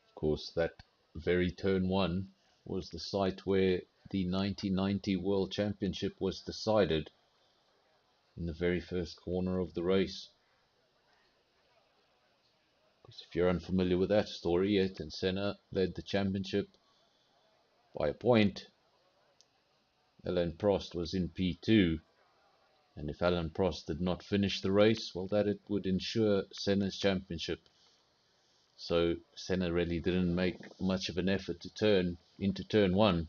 Of course, that very turn one was the site where the 1990 World Championship was decided in the very first corner of the race. Because if you're unfamiliar with that story, Ayrton Senna led the championship by a point. Alain Prost was in P2, and if Alain Prost did not finish the race, well, that it would ensure Senna's championship. So Senna really didn't make much of an effort to turn into turn one,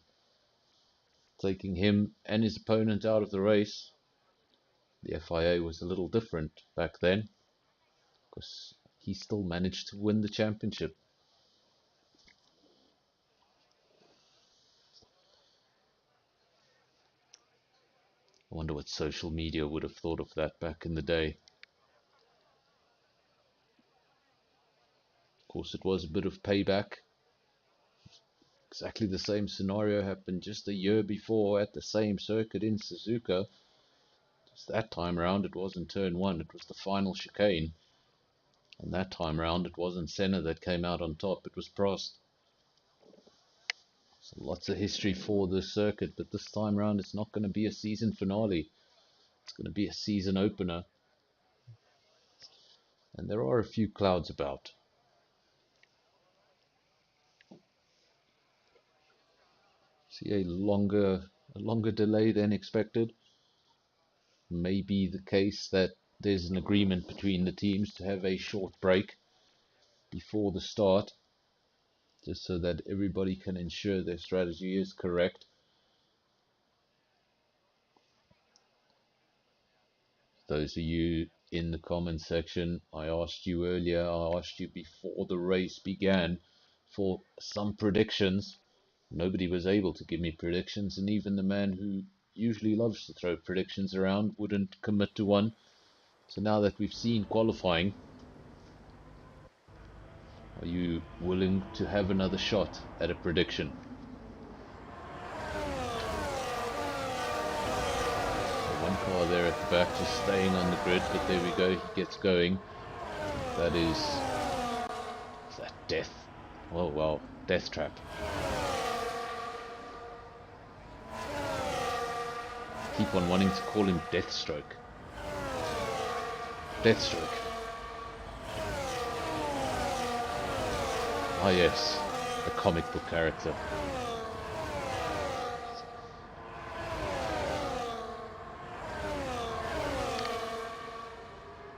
taking him and his opponent out of the race. The FIA was a little different back then, because he still managed to win the championship. I wonder what social media would have thought of that back in the day. Of course, it was a bit of payback. Exactly the same scenario happened just a year before at the same circuit in Suzuka. Just that time around, it wasn't turn one, it was the final chicane. And that time around, it wasn't Senna that came out on top, it was Prost. So lots of history for this circuit, but this time around, it's not going to be a season finale. It's going to be a season opener. And there are a few clouds about. See a longer delay than expected. May be the case that there's an agreement between the teams to have a short break before the start, just so that everybody can ensure their strategy is correct. Those of you in the comment section, I asked you earlier, I asked you before the race began for some predictions. Nobody was able to give me predictions, and even the man who usually loves to throw predictions around, wouldn't commit to one. So now that we've seen qualifying, are you willing to have another shot at a prediction? One car there at the back just staying on the grid, but there we go, he gets going. That is that death. Oh wow, death trap. Keep on wanting to call him Deathstroke. Deathstroke. Ah yes, a comic book character.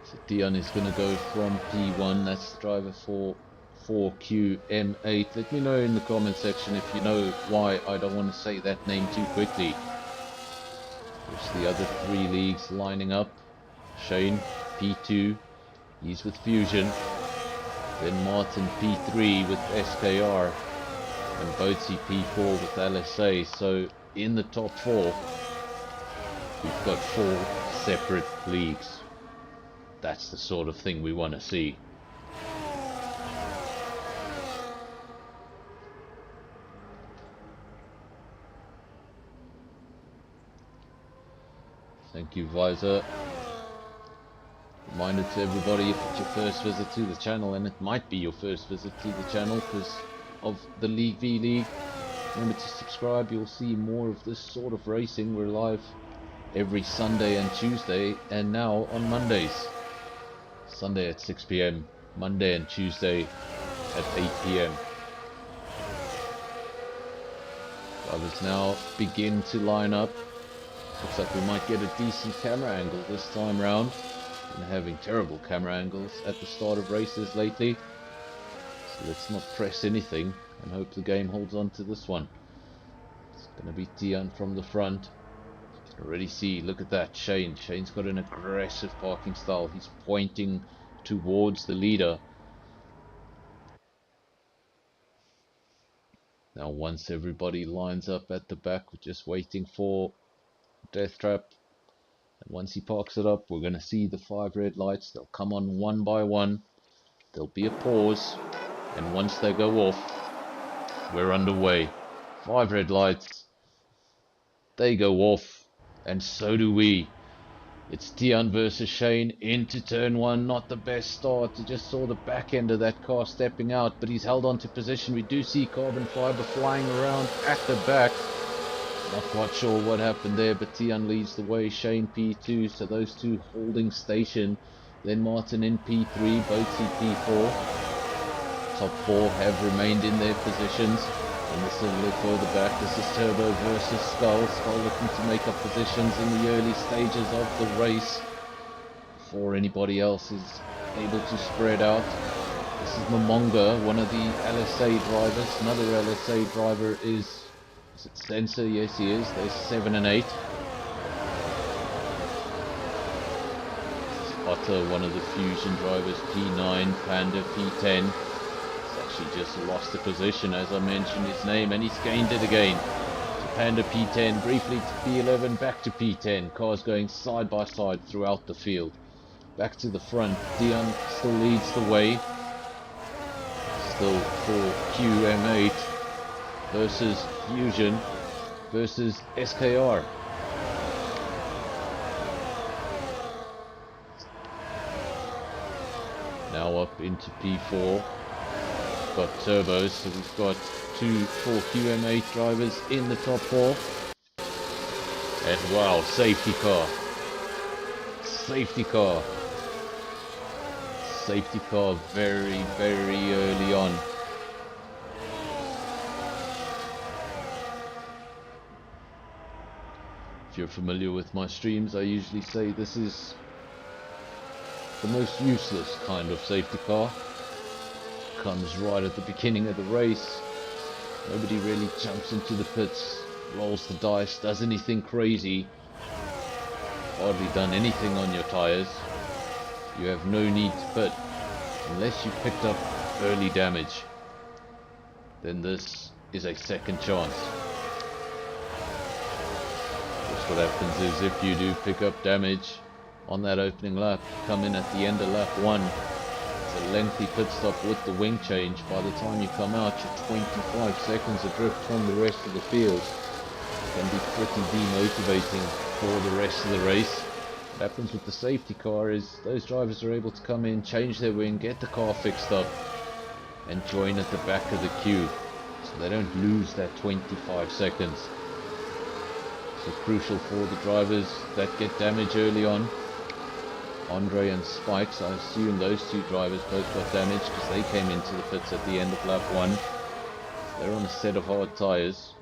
So Dion is going to go from P1, that's the driver for 4QM8. Let me know in the comment section if you know why I don't want to say that name too quickly. There's the other three leagues lining up. Shane, P2, he's with Fusion. Then Martin, P3 with SKR. And Boatsy, P4 with LSA. So in the top four, we've got 4 separate leagues. That's the sort of thing we want to see. Thank you, Visor. Reminder to everybody, if it's your first visit to the channel, and it might be your first visit to the channel because of the League v League, remember to subscribe. You'll see more of this sort of racing. We're live every Sunday and Tuesday, and now on Mondays. Sunday at 6 PM, Monday and Tuesday at 8 PM. Drivers now begin to line up. Looks like we might get a decent camera angle this time round. Been having terrible camera angles at the start of races lately. So let's not press anything and hope the game holds on to this one. It's going to be Tian from the front. You can already see, look at that, Shane. Shane's got an aggressive parking style. He's pointing towards the leader. Now once everybody lines up at the back, we're just waiting for Death Trap. And once he parks it up, we're going to see the 5 red lights. They'll come on one by one. There'll be a pause. And once they go off, we're underway. 5 red lights. They go off. And so do we. It's Tian versus Shane into turn 1. Not the best start. You just saw the back end of that car stepping out. But he's held on to position. We do see carbon fiber flying around at the back. Not quite sure what happened there, but Tian leads the way. Shane P2, so those two holding station. Then Martin in P3, Boatsy P4. Top 4 have remained in their positions. And this is a little further back. This is Turbo versus Skull. Skull looking to make up positions in the early stages of the race before anybody else is able to spread out. This is Momonga, one of the LSA drivers. Another LSA driver is it Sensor? Yes, he is. There's 7 and 8. This is Otter, one of the Fusion drivers. P9, Panda, P10. He's actually just lost the position, as I mentioned his name, and he's gained it again. So Panda P10, briefly to P11, back to P10. Cars going side by side throughout the field. Back to the front. Dion still leads the way. Still for QM8 versus Fusion versus SKR. Now up into P4. Got turbos, so we've got 2 4QM8 drivers in the top 4. And wow, safety car. Safety car. Safety car very, very early on. If you're familiar with my streams, I usually say this is the most useless kind of safety car. Comes right at the beginning of the race. Nobody really jumps into the pits, rolls the dice, does anything crazy. Hardly done anything on your tires. You have no need to pit unless you picked up early damage. Then this is a second chance. what happens is if you do pick up damage on that opening lap, come in at the end of lap 1, it's a lengthy pit stop with the wing change. By the time you come out, you're 25 seconds adrift from the rest of the field. It can be pretty demotivating for the rest of the race. What happens with the safety car is those drivers are able to come in, change their wing, get the car fixed up, and join at the back of the queue, so they don't lose that 25 seconds. So crucial for the drivers that get damage early on. Andre and Spikes, I assume those two drivers both got damaged because they came into the pits at the end of lap 1. They're on a set of hard tyres.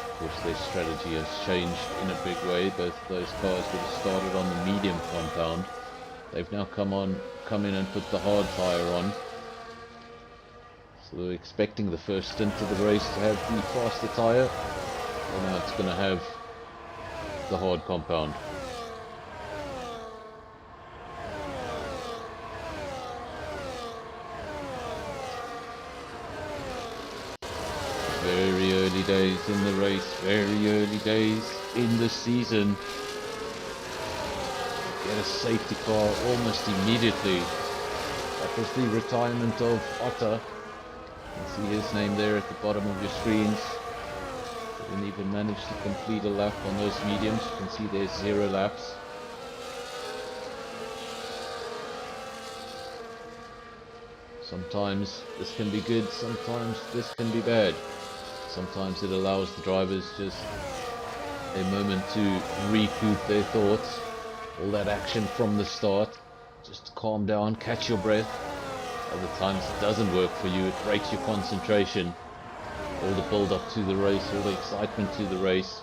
Of course, their strategy has changed in a big way. Both of those cars would have started on the medium compound. They've now come in and put the hard tyre on. So they're expecting the first stint of the race to have the faster tyre. Well, now it's going to have the hard compound. Very early days in the race, very early days in the season. Get a safety car almost immediately. That was the retirement of Otter. You can see his name there at the bottom of your screens. Didn't even manage to complete a lap on those mediums. You can see there's 0 laps. Sometimes this can be good, sometimes this can be bad. Sometimes it allows the drivers just a moment to recoup their thoughts. All that action from the start, just to calm down, catch your breath. Other times it doesn't work for you, it breaks your concentration. All the build up to the race, all the excitement to the race.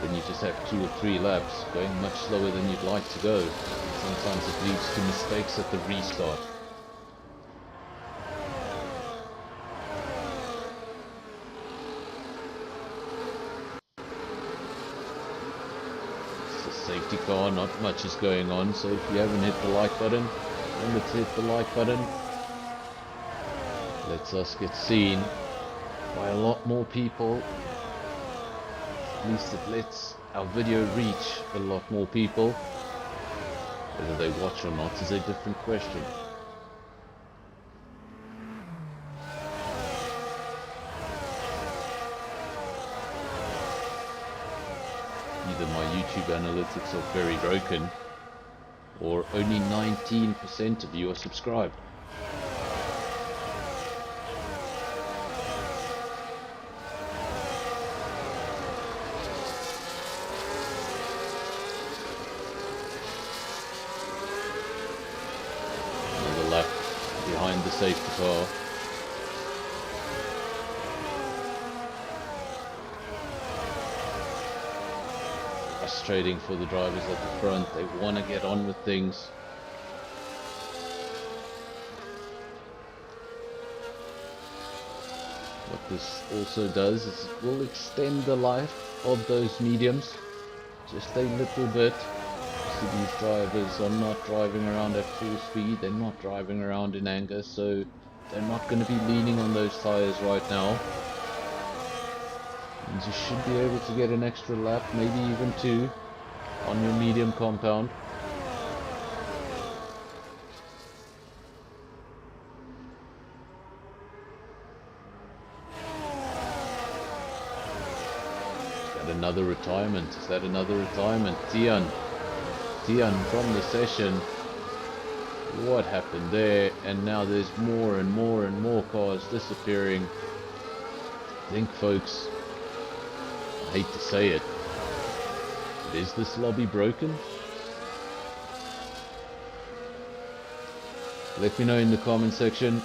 Then you just have 2 or 3 laps going much slower than you'd like to go. Sometimes it leads to mistakes at the restart. Safety car, not much is going on, so if you haven't hit the like button, remember to hit the like button. Lets us get seen by a lot more people. At least it lets our video reach a lot more people. Whether they watch or not is a different question. Either my YouTube analytics are very broken, or only 19% of you are subscribed. Another lap behind the safety car. Frustrating for the drivers at the front. They want to get on with things. What this also does is it will extend the life of those mediums just a little bit. So these drivers are not driving around at full speed, they're not driving around in anger, so they're not going to be leaning on those tires right now. And you should be able to get an extra lap, maybe even 2, on your medium compound. Is that another retirement? Is that another retirement? Tian from the session. What happened there? And now there's more and more and more cars disappearing. I think, folks, I hate to say it, but is this lobby broken? Let me know in the comment section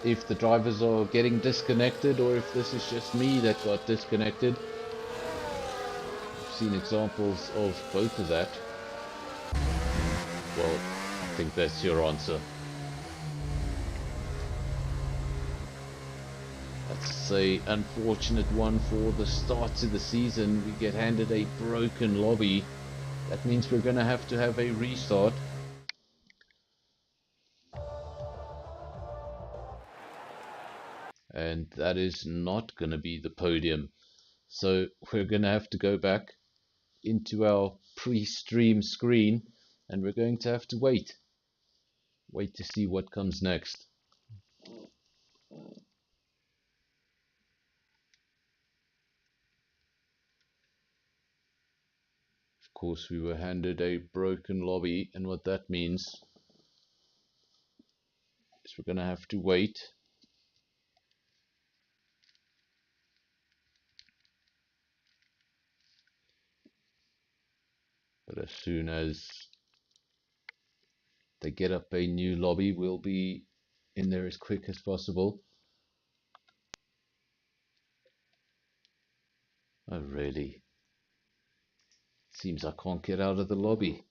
if the drivers are getting disconnected or if this is just me that got disconnected. I've seen examples of both of that. Well, I think that's your answer. That's a unfortunate one for the start to the season. We get handed a broken lobby. That means we're going to have a restart. and that is not going to be the podium. So we're going to have to go back into our pre-stream screen, and we're going to have to wait to see what comes next. Of course, we were handed a broken lobby, and what that means is we're going to have to wait. But as soon as they get up a new lobby, we'll be in there as quick as possible. Oh, really? Seems I can't get out of the lobby.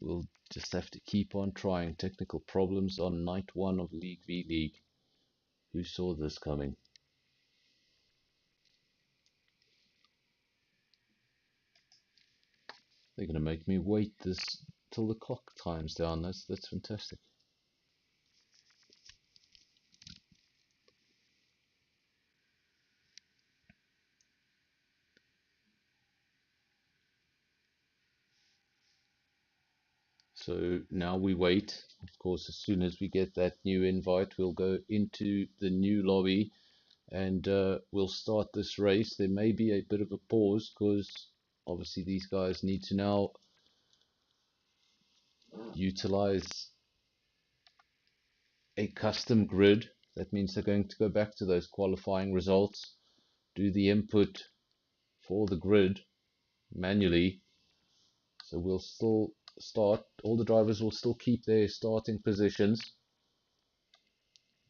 We'll just have to keep on trying. Technical problems on night 1 of League v League. Who saw this coming? They're going to make me wait this till the clock times down. That's fantastic. So now we wait. Of course, as soon as we get that new invite, we'll go into the new lobby and we'll start this race. There may be a bit of a pause because obviously these guys need to now utilize a custom grid. That means they're going to go back to those qualifying results, do the input for the grid manually. So we'll still start. All the drivers will still keep their starting positions.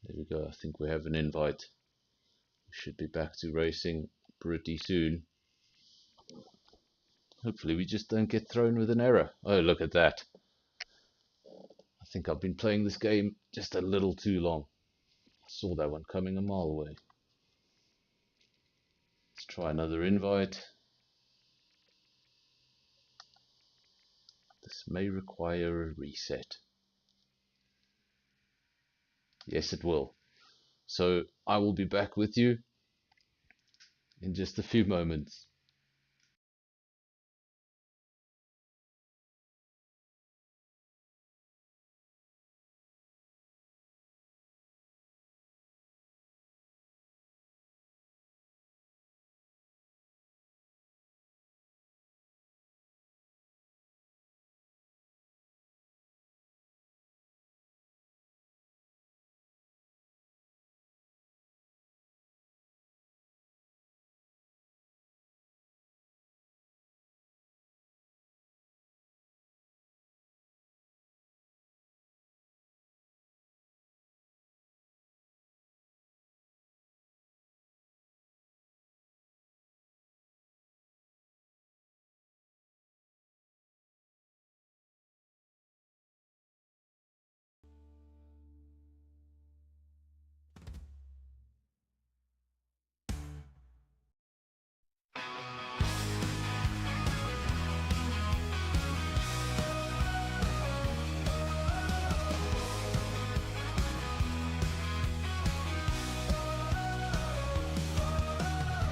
There we go. I think we have an invite. We should be back to racing pretty soon. Hopefully we just don't get thrown with an error. Oh, look at that. I think I've been playing this game just a little too long. I saw that one coming a mile away. Let's try another invite. This may require a reset. Yes, it will. So I will be back with you in just a few moments.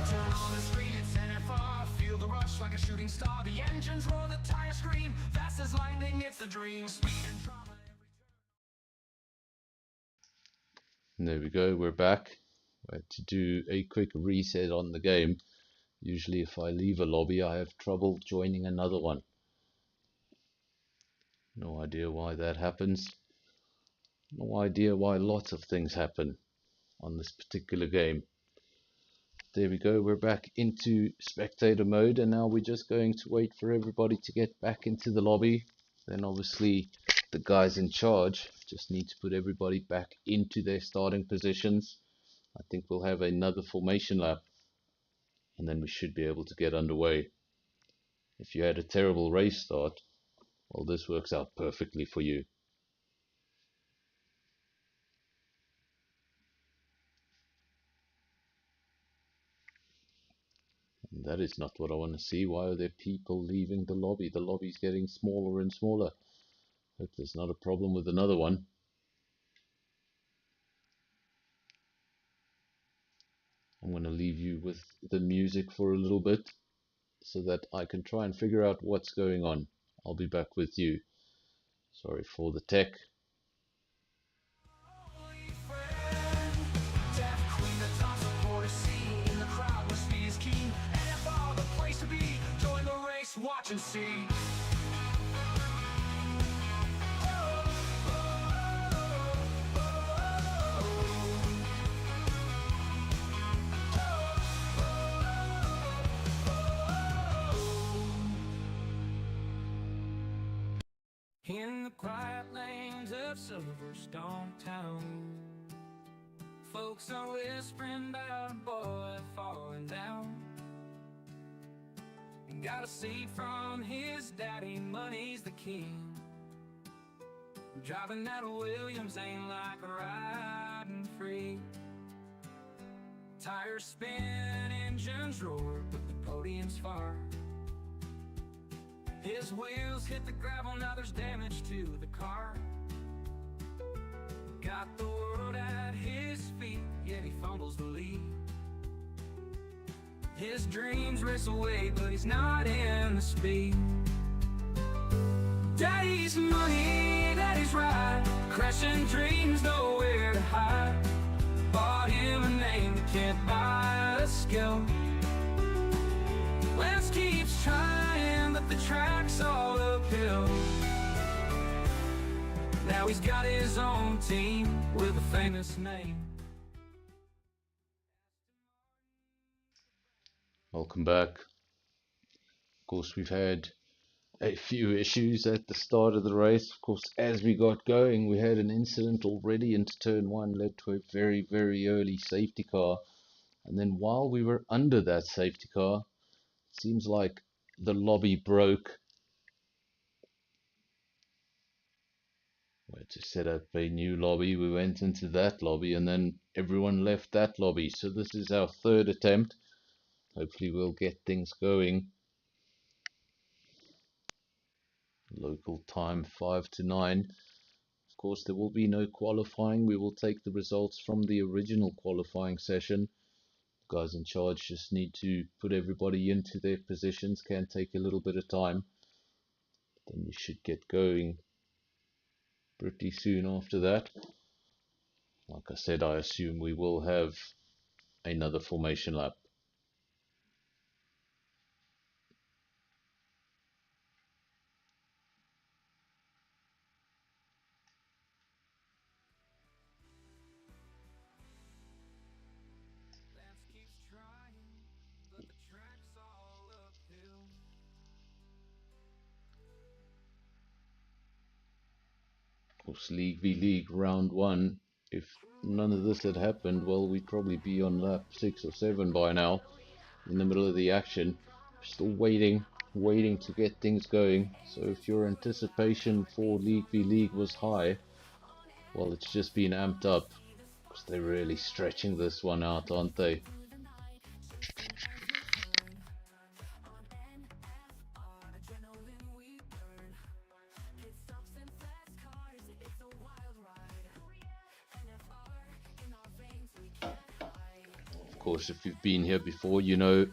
Turn on the screen, it's NFR. Feel the rush like a shooting star. The engines roar, the tires scream. Fast as lightning, it's the dream. Speed and drama. There we go, we're back. I had to do a quick reset on the game. Usually if I leave a lobby I have trouble joining another one. No idea why that happens. No idea why lots of things happen on this particular game. There we go, we're back into spectator mode, and now we're just going to wait for everybody to get back into the lobby. Then obviously the guys in charge just need to put everybody back into their starting positions. I think we'll have another formation lap and then we should be able to get underway. If you had a terrible race start, well, this works out perfectly for you. And that is not what I want to see. Why are there people leaving the lobby? The lobby's getting smaller and smaller. Hope there's not a problem with another one. I'm going to leave you with the music for a little bit so that I can try and figure out what's going on. I'll be back with you. Sorry for the tech. Watch and see. In the quiet lanes of Silverstone Town, folks are whispering about a boy falling down. Got a seat from his daddy, money's the king. Driving that Williams ain't like riding free. Tires spin, engines roar, but the podium's far. His wheels hit the gravel, now there's damage to the car. Got the world at his feet, yet he fumbles the lead. His dreams race away, but he's not in the speed. Daddy's money, daddy's ride, crashing dreams, nowhere to hide. Bought him a name that can't buy a skill. Lance keeps trying, but the track's all uphill. Now he's got his own team with a famous name. Welcome back. Of course, we've had a few issues at the start of the race. Of course, as we got going, we had an incident already into turn one, led to a very, very early safety car. And then while we were under that safety car, it seems like the lobby broke. We had to set up a new lobby. We went into that lobby and then everyone left that lobby. So this is our third attempt. Hopefully we'll get things going. Local time 5 to 9. Of course, there will be no qualifying. We will take the results from the original qualifying session. The guys in charge just need to put everybody into their positions. Can take a little bit of time. Then you should get going pretty soon after that. Like I said, I assume we will have another formation lap. Of course, League v League round 1. If none of this had happened, well, we'd probably be on lap 6 or 7 by now, in the middle of the action. Still waiting to get things going. So if your anticipation for League v League was high, well, it's just been amped up, because they're really stretching this one out, aren't they? Of course, if you've been here before, you know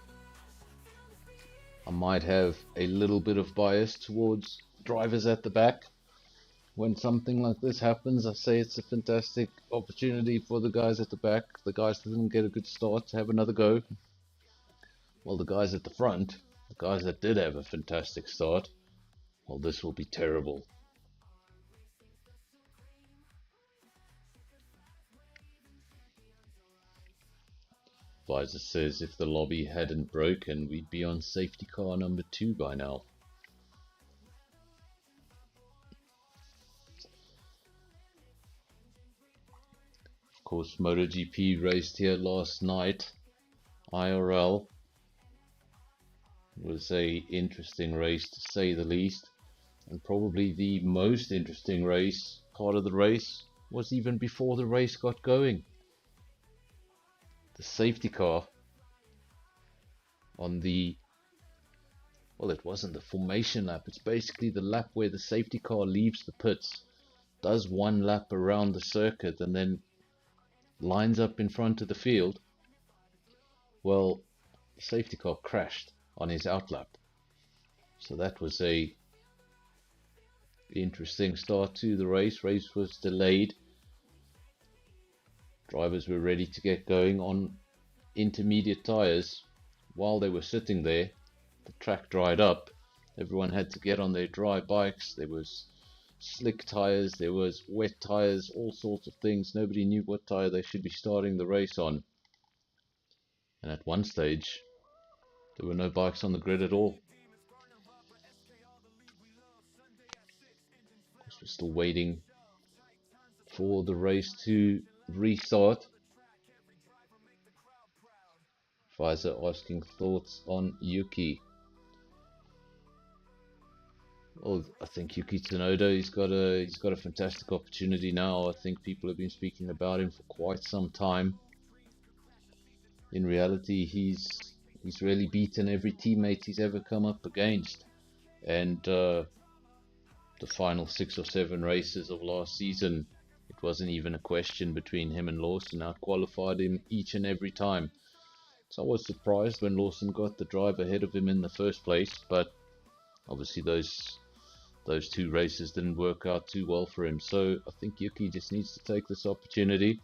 I might have a little bit of bias towards drivers at the back. When something like this happens, I say it's a fantastic opportunity for the guys at the back, the guys that didn't get a good start, to have another go. Well, the guys at the front, the guys that did have a fantastic start, well, this will be terrible. Advisor says if the lobby hadn't broken, we'd be on safety car number 2 by now. Of course, MotoGP raced here last night. IRL was a interesting race, to say the least, and probably the most interesting race. Part of the race was even before the race got going. The safety car on the, well, it wasn't the formation lap, it's basically the lap where the safety car leaves the pits, does one lap around the circuit and then lines up in front of the field. Well, the safety car crashed on his outlap. So that was a interesting start to the race. Race was delayed. Drivers were ready to get going on intermediate tires. While they were sitting there, the track dried up. Everyone had to get on their dry bikes. There was slick tires, there was wet tires, all sorts of things. Nobody knew what tire they should be starting the race on. And at one stage, there were no bikes on the grid at all. Of course, we're still waiting for the race to restart. Pfizer asking thoughts on Yuki. Well, I think Yuki Tsunoda, he's got a fantastic opportunity now. I think people have been speaking about him for quite some time. In reality, he's really beaten every teammate he's ever come up against, and the final 6 or 7 races of last season, it wasn't even a question between him and Lawson. Out-qualified him each and every time. So I was surprised when Lawson got the drive ahead of him in the first place, but obviously those 2 races didn't work out too well for him. So I think Yuki just needs to take this opportunity.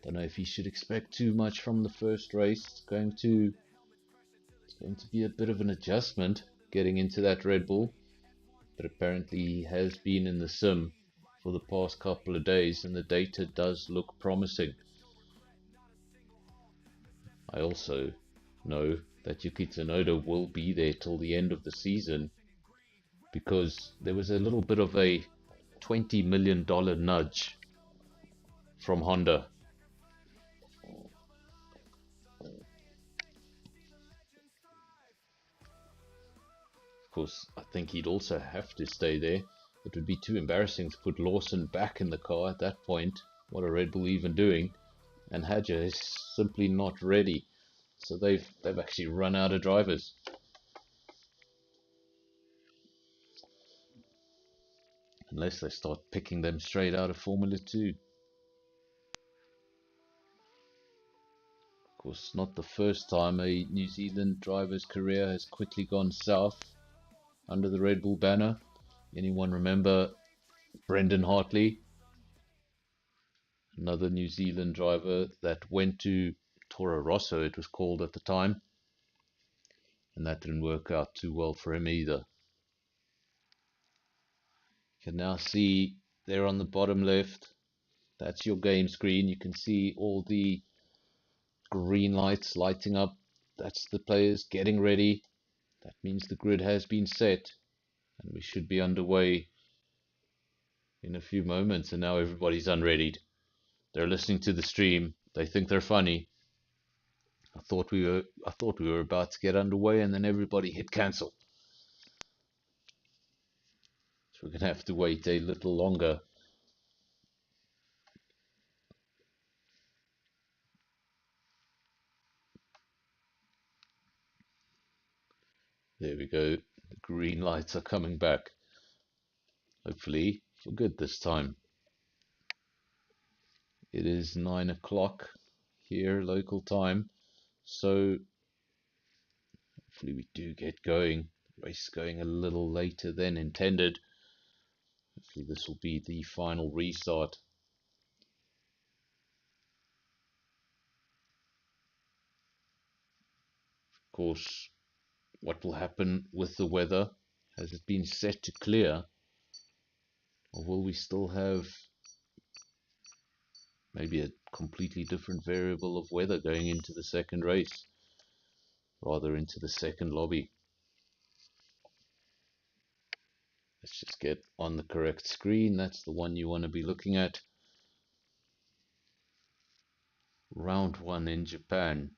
Don't know if he should expect too much from the first race. It's going to be a bit of an adjustment getting into that Red Bull, but apparently he has been in the sim for the past couple of days and the data does look promising. I also know that Yuki Tsunoda will be there till the end of the season, because there was a little bit of a $20 million nudge from Honda. Of course, I think he'd also have to stay there. It would be too embarrassing to put Lawson back in the car at that point. What are Red Bull even doing? And Hadja is simply not ready. So they've actually run out of drivers. Unless they start picking them straight out of Formula 2. Of course, not the first time a New Zealand driver's career has quickly gone south under the Red Bull banner. Anyone remember Brendan Hartley? Another New Zealand driver that went to Toro Rosso, it was called at the time, and that didn't work out too well for him either. You can now see there on the bottom left, that's your game screen. You can see all the green lights lighting up. That's the players getting ready. That means the grid has been set and we should be underway in a few moments. And now everybody's unreadied. They're listening to the stream. They think they're funny. I thought we were about to get underway, and then everybody hit cancel. So we're gonna have to wait a little longer. There we go. The green lights are coming back. Hopefully for good this time. It is 9 o'clock here, local time. So hopefully we do get going. The race is going a little later than intended. Hopefully this will be the final restart. Of course, what will happen with the weather? Has it been set to clear? Or will we still have maybe a completely different variable of weather going into the second race? Rather into the second lobby. Let's just get on the correct screen. That's the one you want to be looking at. Round 1 in Japan.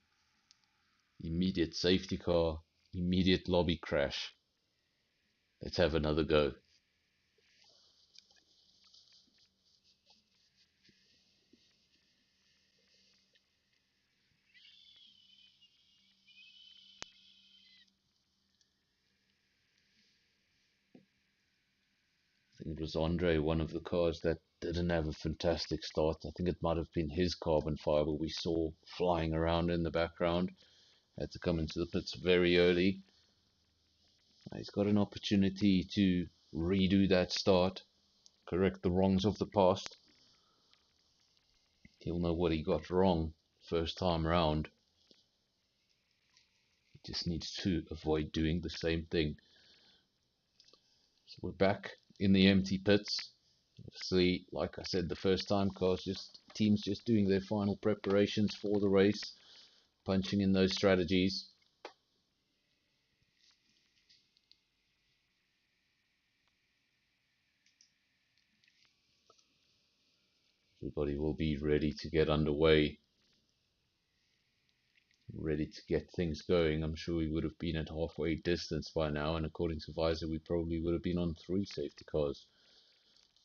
Immediate safety car. Immediate lobby crash. Let's have another go. I think it was Andre, one of the cars that didn't have a fantastic start. I think it might have been his carbon fiber we saw flying around in the background. Had to come into the pits very early. He's got an opportunity to redo that start, correct the wrongs of the past. He'll know what he got wrong first time round. He just needs to avoid doing the same thing. So we're back in the empty pits. Obviously, like I said, the first time teams just doing their final preparations for the race, punching in those strategies. Everybody will be ready to get underway, ready to get things going. I'm sure we would have been at halfway distance by now, and according to Visor, we probably would have been on 3 safety cars.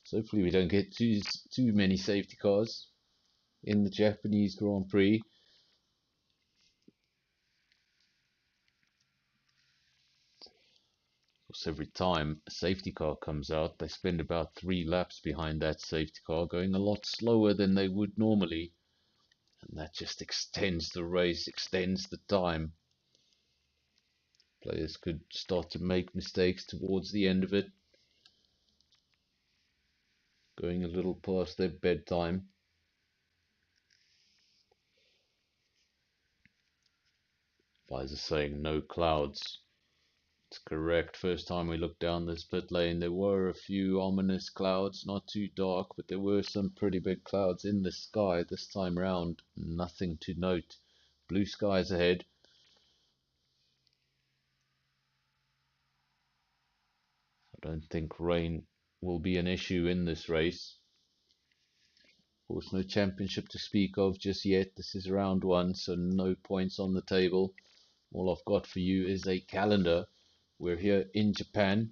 So hopefully we don't get too many safety cars in the Japanese Grand Prix. Of course, every time a safety car comes out, they spend about 3 laps behind that safety car, going a lot slower than they would normally. And that just extends the race, extends the time. Players could start to make mistakes towards the end of it, going a little past their bedtime. Visor saying no clouds. It's correct. First time we looked down this pit lane, there were a few ominous clouds, not too dark, but there were some pretty big clouds in the sky. This time round, nothing to note. Blue skies ahead. I don't think rain will be an issue in this race. Of course, no championship to speak of just yet. This is round 1, so no points on the table. All I've got for you is a calendar. We're here in Japan.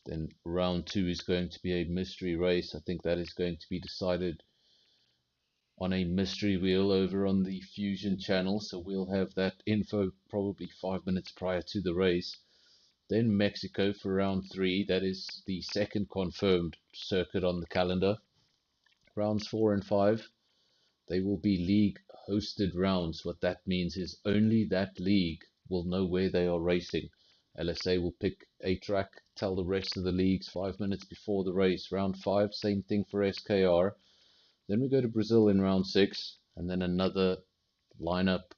Then round 2 is going to be a mystery race. I think that is going to be decided on a mystery wheel over on the Fusion channel. So we'll have that info probably 5 minutes prior to the race. Then Mexico for round 3. That is the second confirmed circuit on the calendar. Rounds 4 and 5. They will be league hosted rounds. What that means is only that league will know where they are racing. LSA will pick a track, tell the rest of the leagues 5 minutes before the race. Round 5, same thing for SKR. Then we go to Brazil in round 6, and then another lineup.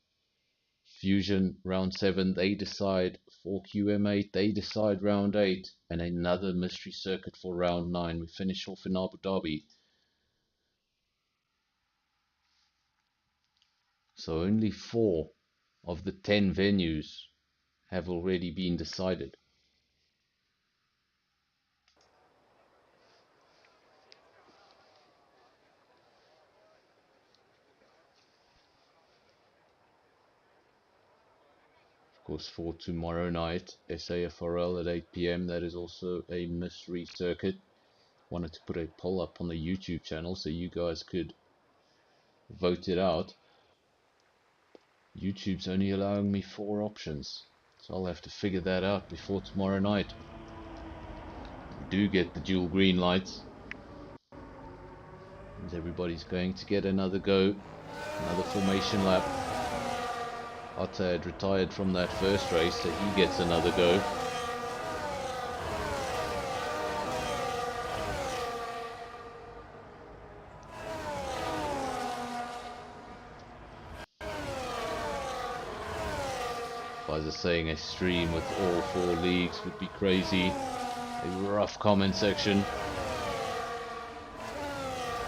Fusion round 7, they decide. For QM8, they decide round 8, and another mystery circuit for round 9. We finish off in Abu Dhabi. So only 4 of the 10 venues have already been decided. Of course, for tomorrow night, SAFRL at 8 PM, that is also a mystery circuit. Wanted to put a poll up on the YouTube channel so you guys could vote it out. YouTube's only allowing me 4 options, so I'll have to figure that out before tomorrow night. We do get the dual green lights, and everybody's going to get another go, another formation lap. Otta had retired from that first race, so he gets another go. Visor saying a stream with all 4 leagues would be crazy. A rough comment section.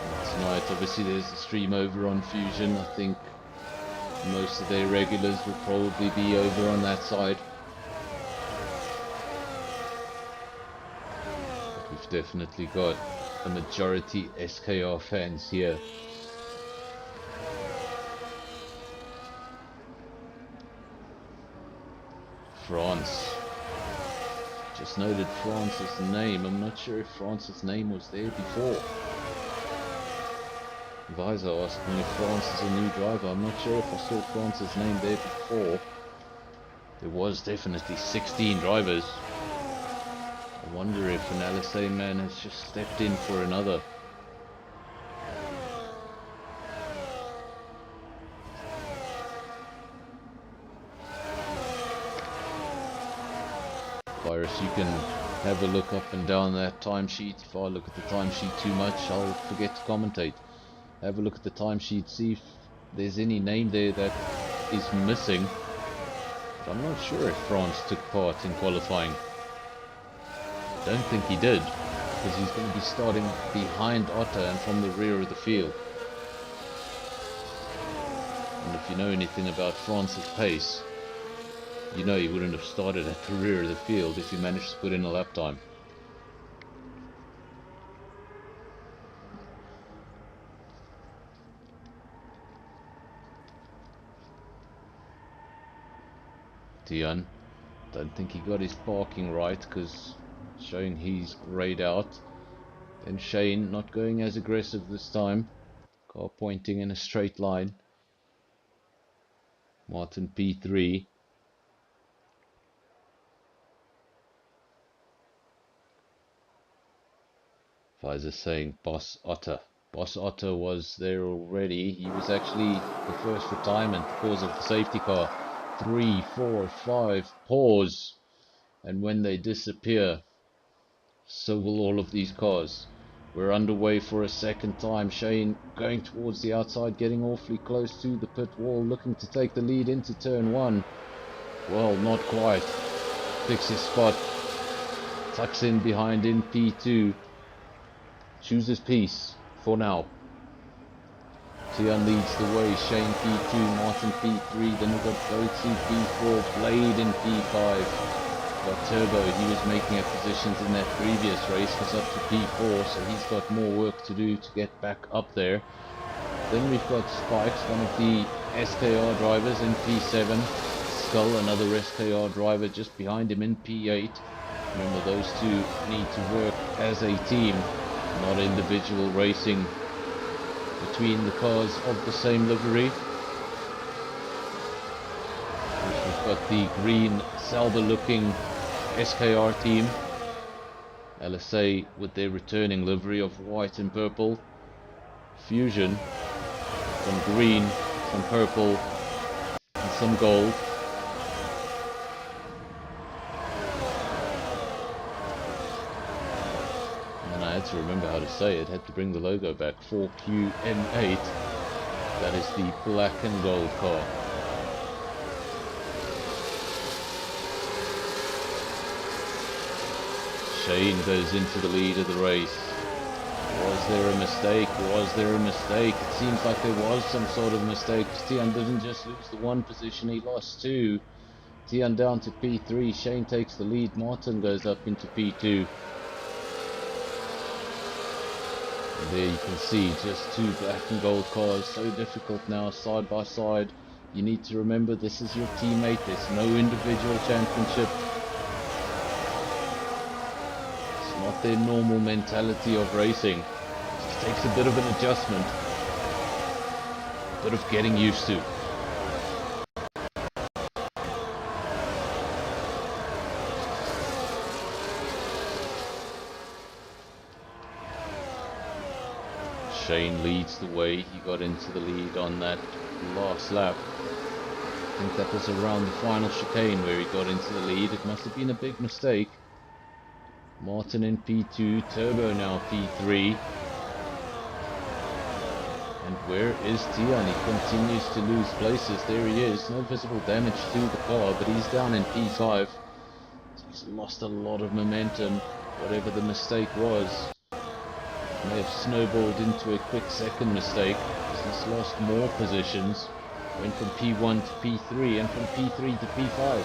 And tonight, obviously, there's a stream over on Fusion. I think most of their regulars will probably be over on that side. But we've definitely got a majority SKR fans here. France. Just noted France's name. I'm not sure if France's name was there before. Visor asked me if France is a new driver. I'm not sure if I saw France's name there before. There was definitely 16 drivers. wonder if an LSA man has just stepped in for another. Virus, you can have a look up and down that timesheet. If I look at the timesheet too much, I'll forget to commentate. Have a look at the timesheet, see if there's any name there that is missing. But I'm not sure if France took part in qualifying. Don't think he did, because he's going to be starting behind Otter and from the rear of the field. And if you know anything about France's pace, you know he wouldn't have started at the rear of the field if he managed to put in a lap time. Tian, don't think he got his parking right, because showing he's greyed out. Then Shane not going as aggressive this time. Car pointing in a straight line. Martin P3. Pfizer saying Boss Otter. Boss Otter was there already. He was actually the first retirement because of the safety car. 3, 4, 5, pause. And when they disappear, so will all of these cars. We're underway for a second time. Shane going towards the outside, getting awfully close to the pit wall, looking to take the lead into turn 1. Well, not quite. Picks his spot. Tucks in behind in P2. Chooses peace for now. Tian leads the way. Shane P2, Martin P3. Then we've got Boatsu P4, Blade in P5. Got Turbo, he was making up positions in that previous race, was up to P4, so he's got more work to do to get back up there. Then we've got Spikes, one of the SKR drivers in P7. Skull, another SKR driver just behind him in P8. Remember, those two need to work as a team, not individual racing between the cars of the same livery. We've got the green Sauber looking SKR team, LSA with their returning livery of white and purple, Fusion, some green, some purple and some gold. And then I had to remember how to say it, had to bring the logo back. 4QM8, that is the black and gold car. Shane goes into the lead of the race. Was there a mistake? Was there a mistake? It seems like there was some sort of mistake. Tian didn't just lose the 1 position, he lost 2. Tian down to P3. Shane takes the lead. Martin goes up into P2. And there you can see just 2 black and gold cars. So difficult now, side by side. You need to remember this is your teammate. There's no individual championship. Not their normal mentality of racing. It just takes a bit of an adjustment, a bit of getting used to. Shane leads the way. He got into the lead on that last lap. I think that was around the final chicane where he got into the lead. It must have been a big mistake. Martin in P2, Turbo now P3. And where is Tian? He continues to lose places. There he is. No visible damage to the car, but he's down in P5. So he's lost a lot of momentum. Whatever the mistake was, it may have snowballed into a quick second mistake, because he's lost more positions. Went from P1 to P3 and from P3 to P5.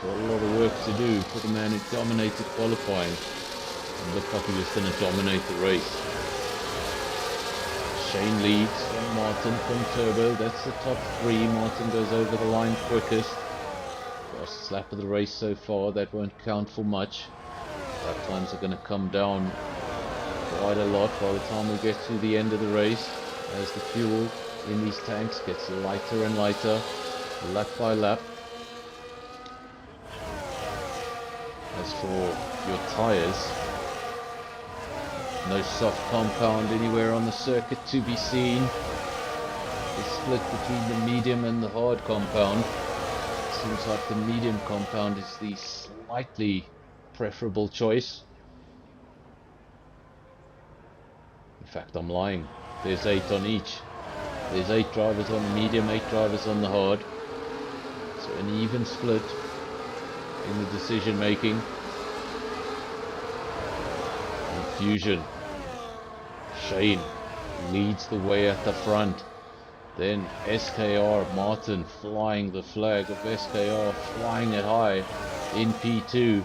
So a lot of work to do for the man who dominated qualifying and looked like he was going to dominate the race. Shane leads from Martin from Turbo. That's the top 3. Martin goes over the line quickest. Fastest lap of the race so far. That won't count for much. Lap times are going to come down quite a lot by the time we get to the end of the race, as the fuel in these tanks gets lighter and lighter, lap by lap. As for your tyres, no soft compound anywhere on the circuit to be seen. The split between the medium and the hard compound. Seems like the medium compound is the slightly preferable choice. In fact, I'm lying. There's 8 on each. There's 8 drivers on the medium, 8 drivers on the hard. So an even split in the decision making. Confusion. Shane leads the way at the front. Then SKR, Martin flying the flag of SKR, flying it high in P2.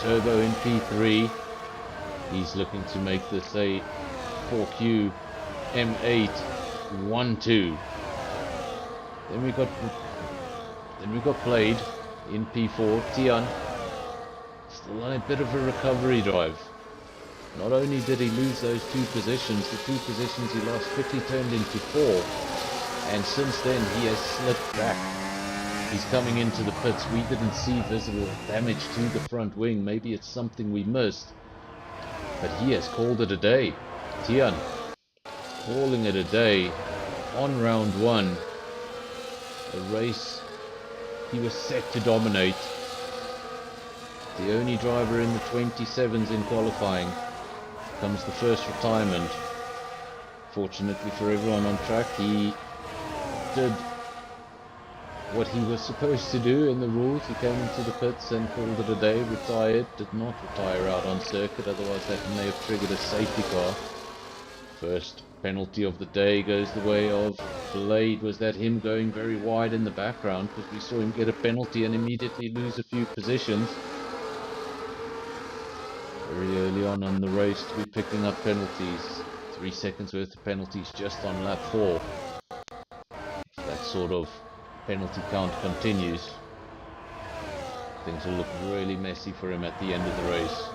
Turbo in P3. He's looking to make this a 4Q M8 1-2. Then we got played in P4. Tian still on a bit of a recovery drive. Not only did he lose those 2 positions, the 2 positions he lost quickly turned into 4. And since then he has slipped back. He's coming into the pits. We didn't see visible damage to the front wing. Maybe it's something we missed. But he has called it a day. Tian calling it a day on round 1. A race he was set to dominate. The only driver in the 27s in qualifying. Comes the first retirement. Fortunately for everyone on track, he did what he was supposed to do in the rules. He came into the pits and called it a day, retired, did not retire out on circuit, otherwise that may have triggered a safety car. First penalty of the day goes the way of Blade. Was that him going very wide in the background? Because we saw him get a penalty and immediately lose a few positions. Very early on the race to be picking up penalties. 3 seconds worth of penalties just on lap 4. If that sort of penalty count continues, things will look really messy for him at the end of the race.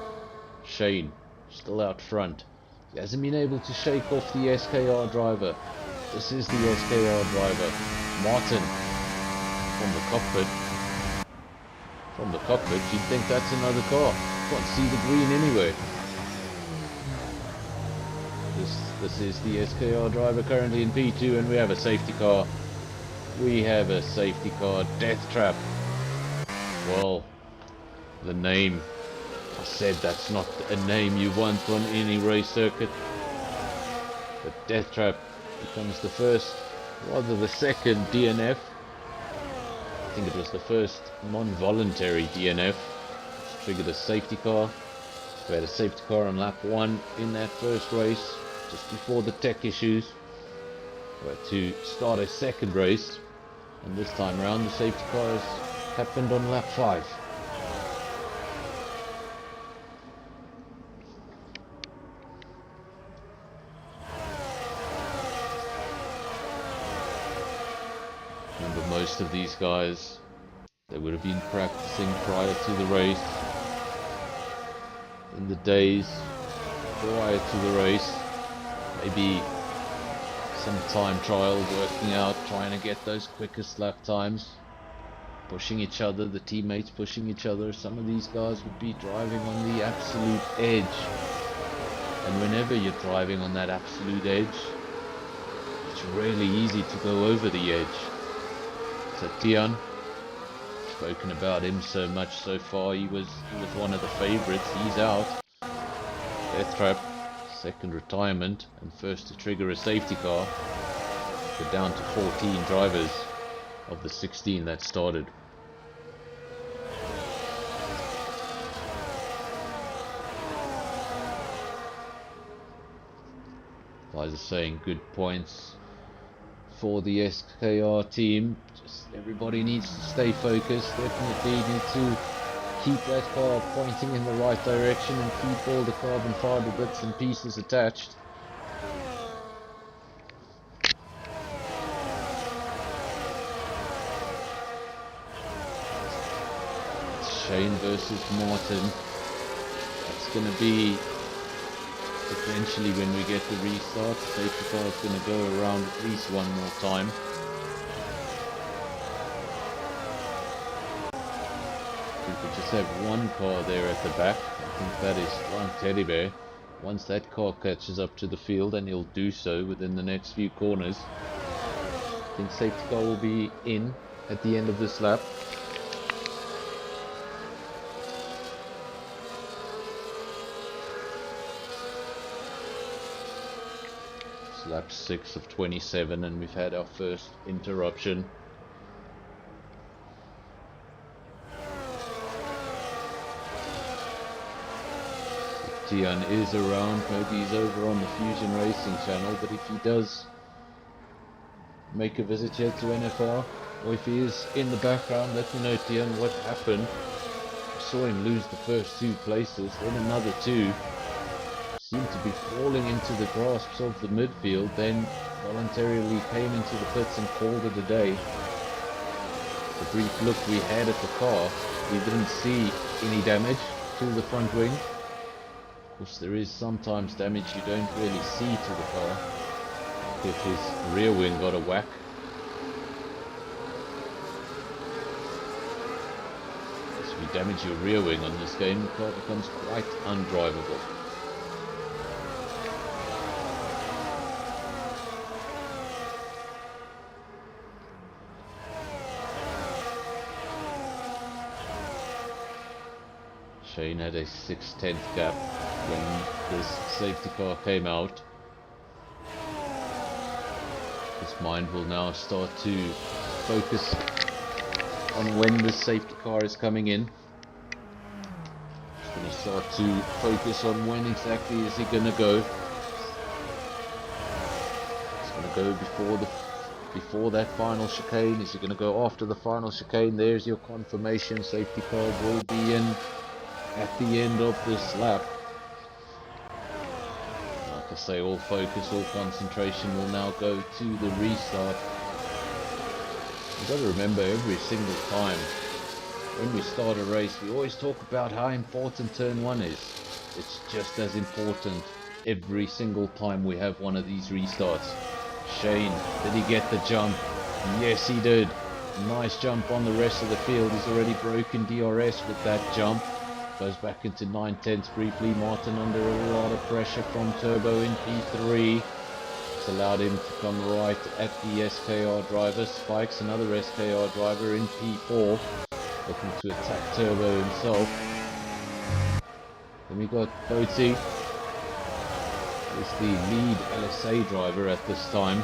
Shane still out front. He hasn't been able to shake off the SKR driver. This is the SKR driver. Martin from the cockpit. From the cockpit, you'd think that's another car. Can't see the green anyway. This is the SKR driver currently in P2, and we have a safety car. We have a safety car. Death Trap. Well, the name. I said that's not a name you want on any race circuit. But Death Trap becomes the first, rather the second DNF. I think it was the first non-voluntary DNF. Triggered a safety car. We had a safety car on lap 1 in that first race, just before the tech issues. We had to start a second race, and this time around the safety car has happened on lap 5. Remember, most of these guys, they would have been practicing prior to the race. In the days prior to the race, maybe some time trial, working out, trying to get those quickest lap times, pushing each other, the teammates pushing each other. Some of these guys would be driving on the absolute edge, and whenever you're driving on that absolute edge, it's really easy to go over the edge. So Tian, spoken about him so much so far. He was one of the favorites. He's out. Death Trap, second retirement and first to trigger a safety car. We're down to 14 drivers of the 16 that started. Guys are saying good points for the SKR team. Just everybody needs to stay focused. Definitely need to keep that car pointing in the right direction and keep all the carbon fiber bits and pieces attached. It's Shane versus Martin. That's going to be eventually when we get the restart. The safety car is going to go around at least one more time. We just have one car there at the back. I think that is Frank Teddy Bear. Once that car catches up to the field, and he'll do so within the next few corners, I think safety car will be in at the end of this lap. It's lap 6 of 27 and we've had our first interruption. Tian is around, maybe he's over on the Fusion Racing channel, but if he does make a visit here to NFR, or if he is in the background, let me know, Tian, what happened. I saw him lose the first 2 places, then another 2. Seemed to be falling into the grasps of the midfield, then voluntarily came into the pits and called it a day. The brief look we had at the car, we didn't see any damage to the front wing. Of course, there is sometimes damage you don't really see to the car. If his rear wing got a whack. If you damage your rear wing on this game, the car becomes quite undrivable. Shane had a 6/10 gap when this safety car came out. His mind will now start to focus on when the safety car is coming in. He's going to start to focus on when exactly is he going to go. He's going to go before that final chicane. Is he going to go after the final chicane? There's your confirmation. Safety car will be in at the end of this lap. Like I say, all focus, all concentration will now go to the restart. You've got to remember, every single time when we start a race, we always talk about how important turn 1 is. It's just as important every single time we have one of these restarts. Shane, did he get the jump? Yes, he did. Nice jump on the rest of the field. He's already broken DRS with that jump. Goes back into 9/10 briefly. Martin under a lot of pressure from Turbo in P3. It's allowed him to come right at the SKR driver. Spikes, another SKR driver in P4. Looking to attack Turbo himself. Then we got Boaty. He's the lead LSA driver at this time.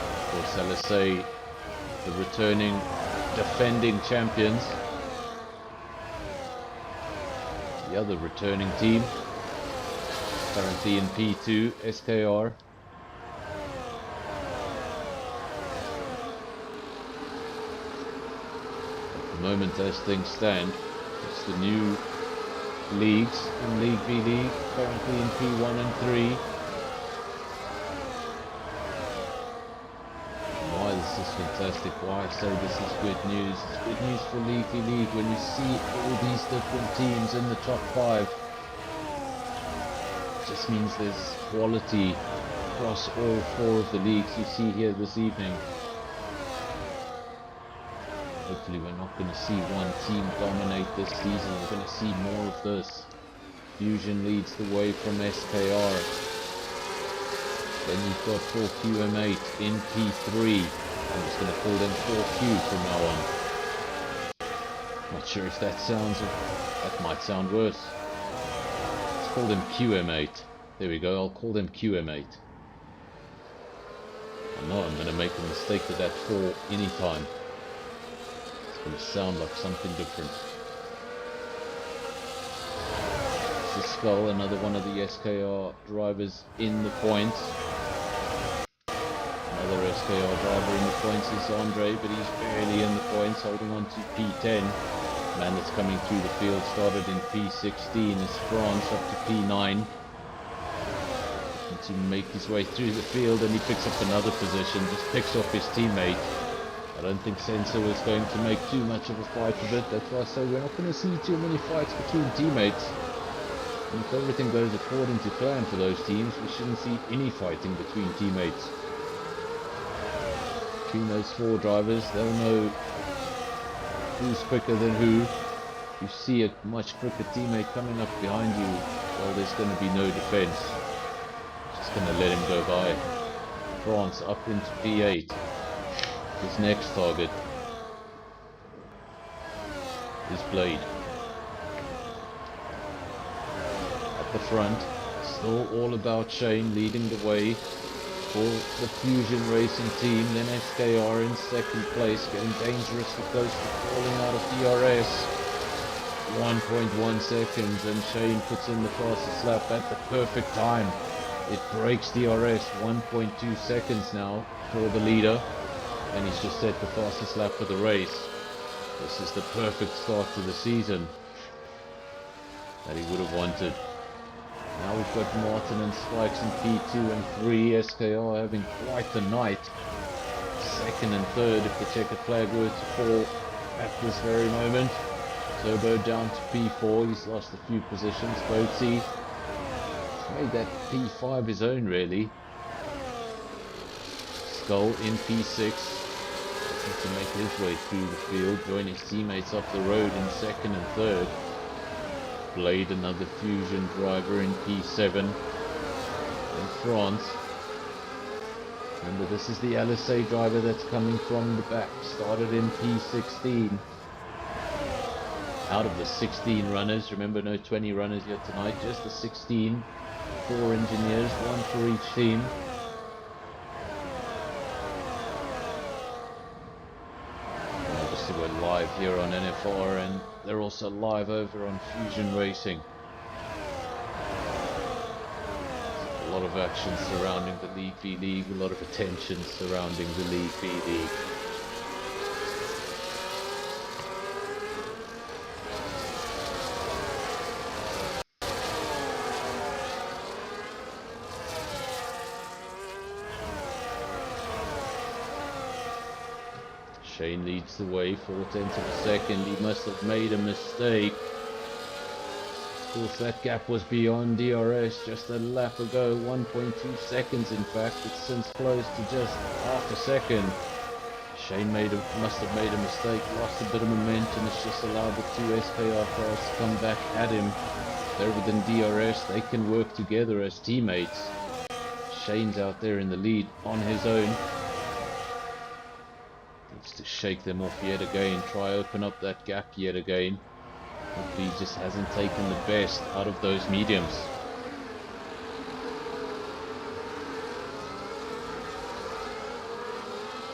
Of course, LSA, the returning, defending champions. The other returning team, currently in P2, SKR. At the moment, as things stand, it's the new leagues in League v League, currently in P1 and 3. Why this is fantastic, why I say this is good news. It's good news for League v League when you see all these different teams in the top 5. It just means there's quality across all 4 of the leagues you see here this evening. Hopefully we're not going to see one team dominate this season. We're going to see more of this. Fusion leads the way from SKR. Then you've got 4QM8 in P3. I'm just going to call them 4Q from now on. Not sure if that might sound worse. Let's call them QM8. There we go, I'll call them QM8. I know I'm going to make a mistake with that 4 anytime. It's going to sound like something different. It's a Skull, another one of the SKR drivers in the points. Another SKR driver in the points is Andre, but he's barely in the points, holding on to P10. Man that's coming through the field started in P16 is France up to P9. Looking to make his way through the field, and he picks up another position, just picks off his teammate. I don't think Sensor was going to make too much of a fight of it. That's why I say we're not going to see too many fights between teammates. And if everything goes according to plan for those teams, we shouldn't see any fighting between teammates. Between those 4 drivers, they'll know who's quicker than who. You see a much quicker teammate coming up behind you, well, there's going to be no defense. Just going to let him go by. France up into P8. His next target is Blade. At the front, still all about Shane leading the way for the Fusion Racing team. Then SKR in second place, getting dangerously close to falling out of DRS. 1.1 seconds, and Shane puts in the fastest lap at the perfect time. It breaks DRS. 1.2 seconds now for the leader, and he's just set the fastest lap of the race. This is the perfect start to the season that he would have wanted. Now we've got Martin and Spikes in P2 and 3. SKR having quite the night. Second and third if the checkered flag were to fall at this very moment. Turbo down to P4, he's lost a few positions. Boatsy made that P5 his own really. Skull in P6, looking to make his way through the field, join his teammates up the road in second and third. Blade, another Fusion driver, in P7. In France, remember this is the LSA driver that's coming from the back, started in P16. Out of the 16 runners, remember no 20 runners yet tonight, just the 16, 4 engineers, 1 for each team. And obviously we're live here on NFR, and they're also live over on Fusion Racing. A lot of action surrounding the League V League, a lot of attention surrounding the League V League. Shane leads the way, 4/10 of a second. He must have made a mistake. Of course, that gap was beyond DRS just a lap ago. 1.2 seconds, in fact. It's since closed to just half a second. Shane must have made a mistake, lost a bit of momentum. It's just allowed the 2 SKR cars to come back at him. They're within DRS. They can work together as teammates. Shane's out there in the lead on his own. Needs to shake them off yet again, try open up that gap yet again. Hopefully he just hasn't taken the best out of those mediums.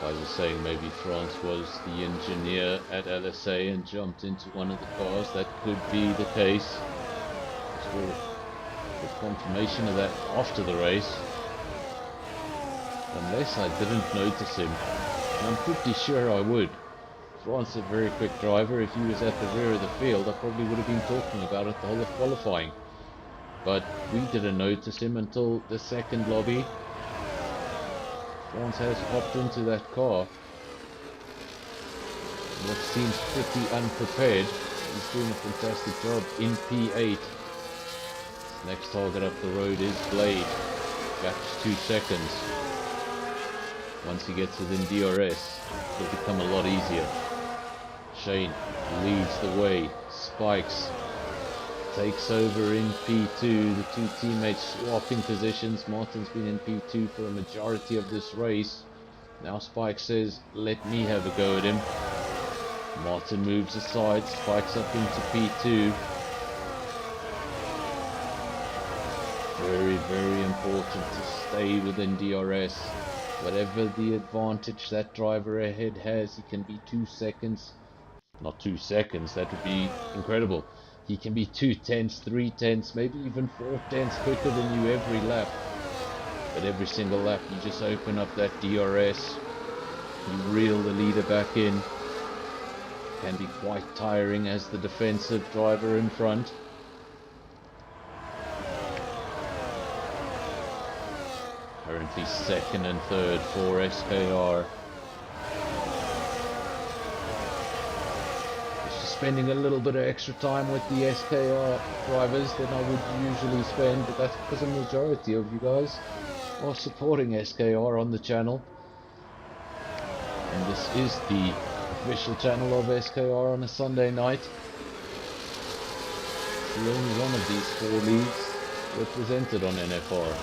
I was saying maybe France was the engineer at LSA and jumped into one of the cars. That could be the case. We'll get confirmation of that after the race. Unless I didn't notice him. I'm pretty sure I would. France, a very quick driver. If he was at the rear of the field, I probably would have been talking about it the whole of qualifying. But we didn't notice him until the second lobby. France has hopped into that car. What seems pretty unprepared. He's doing a fantastic job in P8. Next target up the road is Blade. Gap's 2 seconds. Once he gets within DRS, it'll become a lot easier. Shane leads the way. Spikes takes over in P2. The 2 teammates swapping positions. Martin's been in P2 for a majority of this race. Now Spikes says, let me have a go at him. Martin moves aside. Spikes up into P2. Very, very important to stay within DRS. Whatever the advantage that driver ahead has, he can be 2 seconds, not 2 seconds, that would be incredible. He can be 2/10, 3/10, maybe even 4/10 quicker than you every lap. But every single lap you just open up that DRS, you reel the leader back in. Can be quite tiring as the defensive driver in front. Currently second and third for SKR. Just spending a little bit of extra time with the SKR drivers than I would usually spend, but that's because a majority of you guys are supporting SKR on the channel. And this is the official channel of SKR on a Sunday night. It's the only one of these 4 leagues represented on NFR.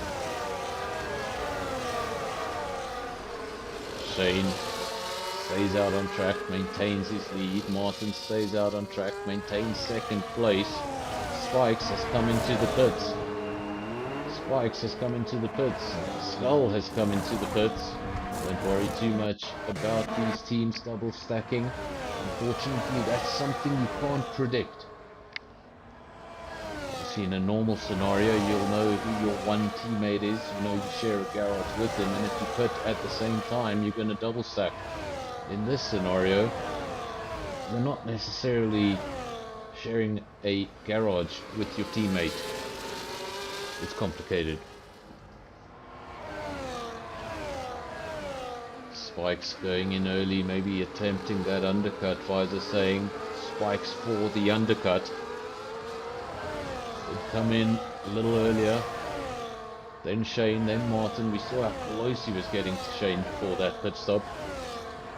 Shane stays out on track, maintains his lead. Martin stays out on track, maintains second place. Spikes has come into the pits. Spikes has come into the pits. Skull has come into the pits. Don't worry too much about these teams double stacking. Unfortunately, that's something you can't predict. Obviously, in a normal scenario, you'll know who your one teammate is. You know you share a garage with them, and if you pit at the same time, you're going to double stack. In this scenario, you're not necessarily sharing a garage with your teammate. It's complicated. Spikes going in early, maybe attempting that undercut. Visor saying Spikes for the undercut. Would come in a little earlier. Then Shane, then Martin. We saw how close he was getting to Shane before that pit stop.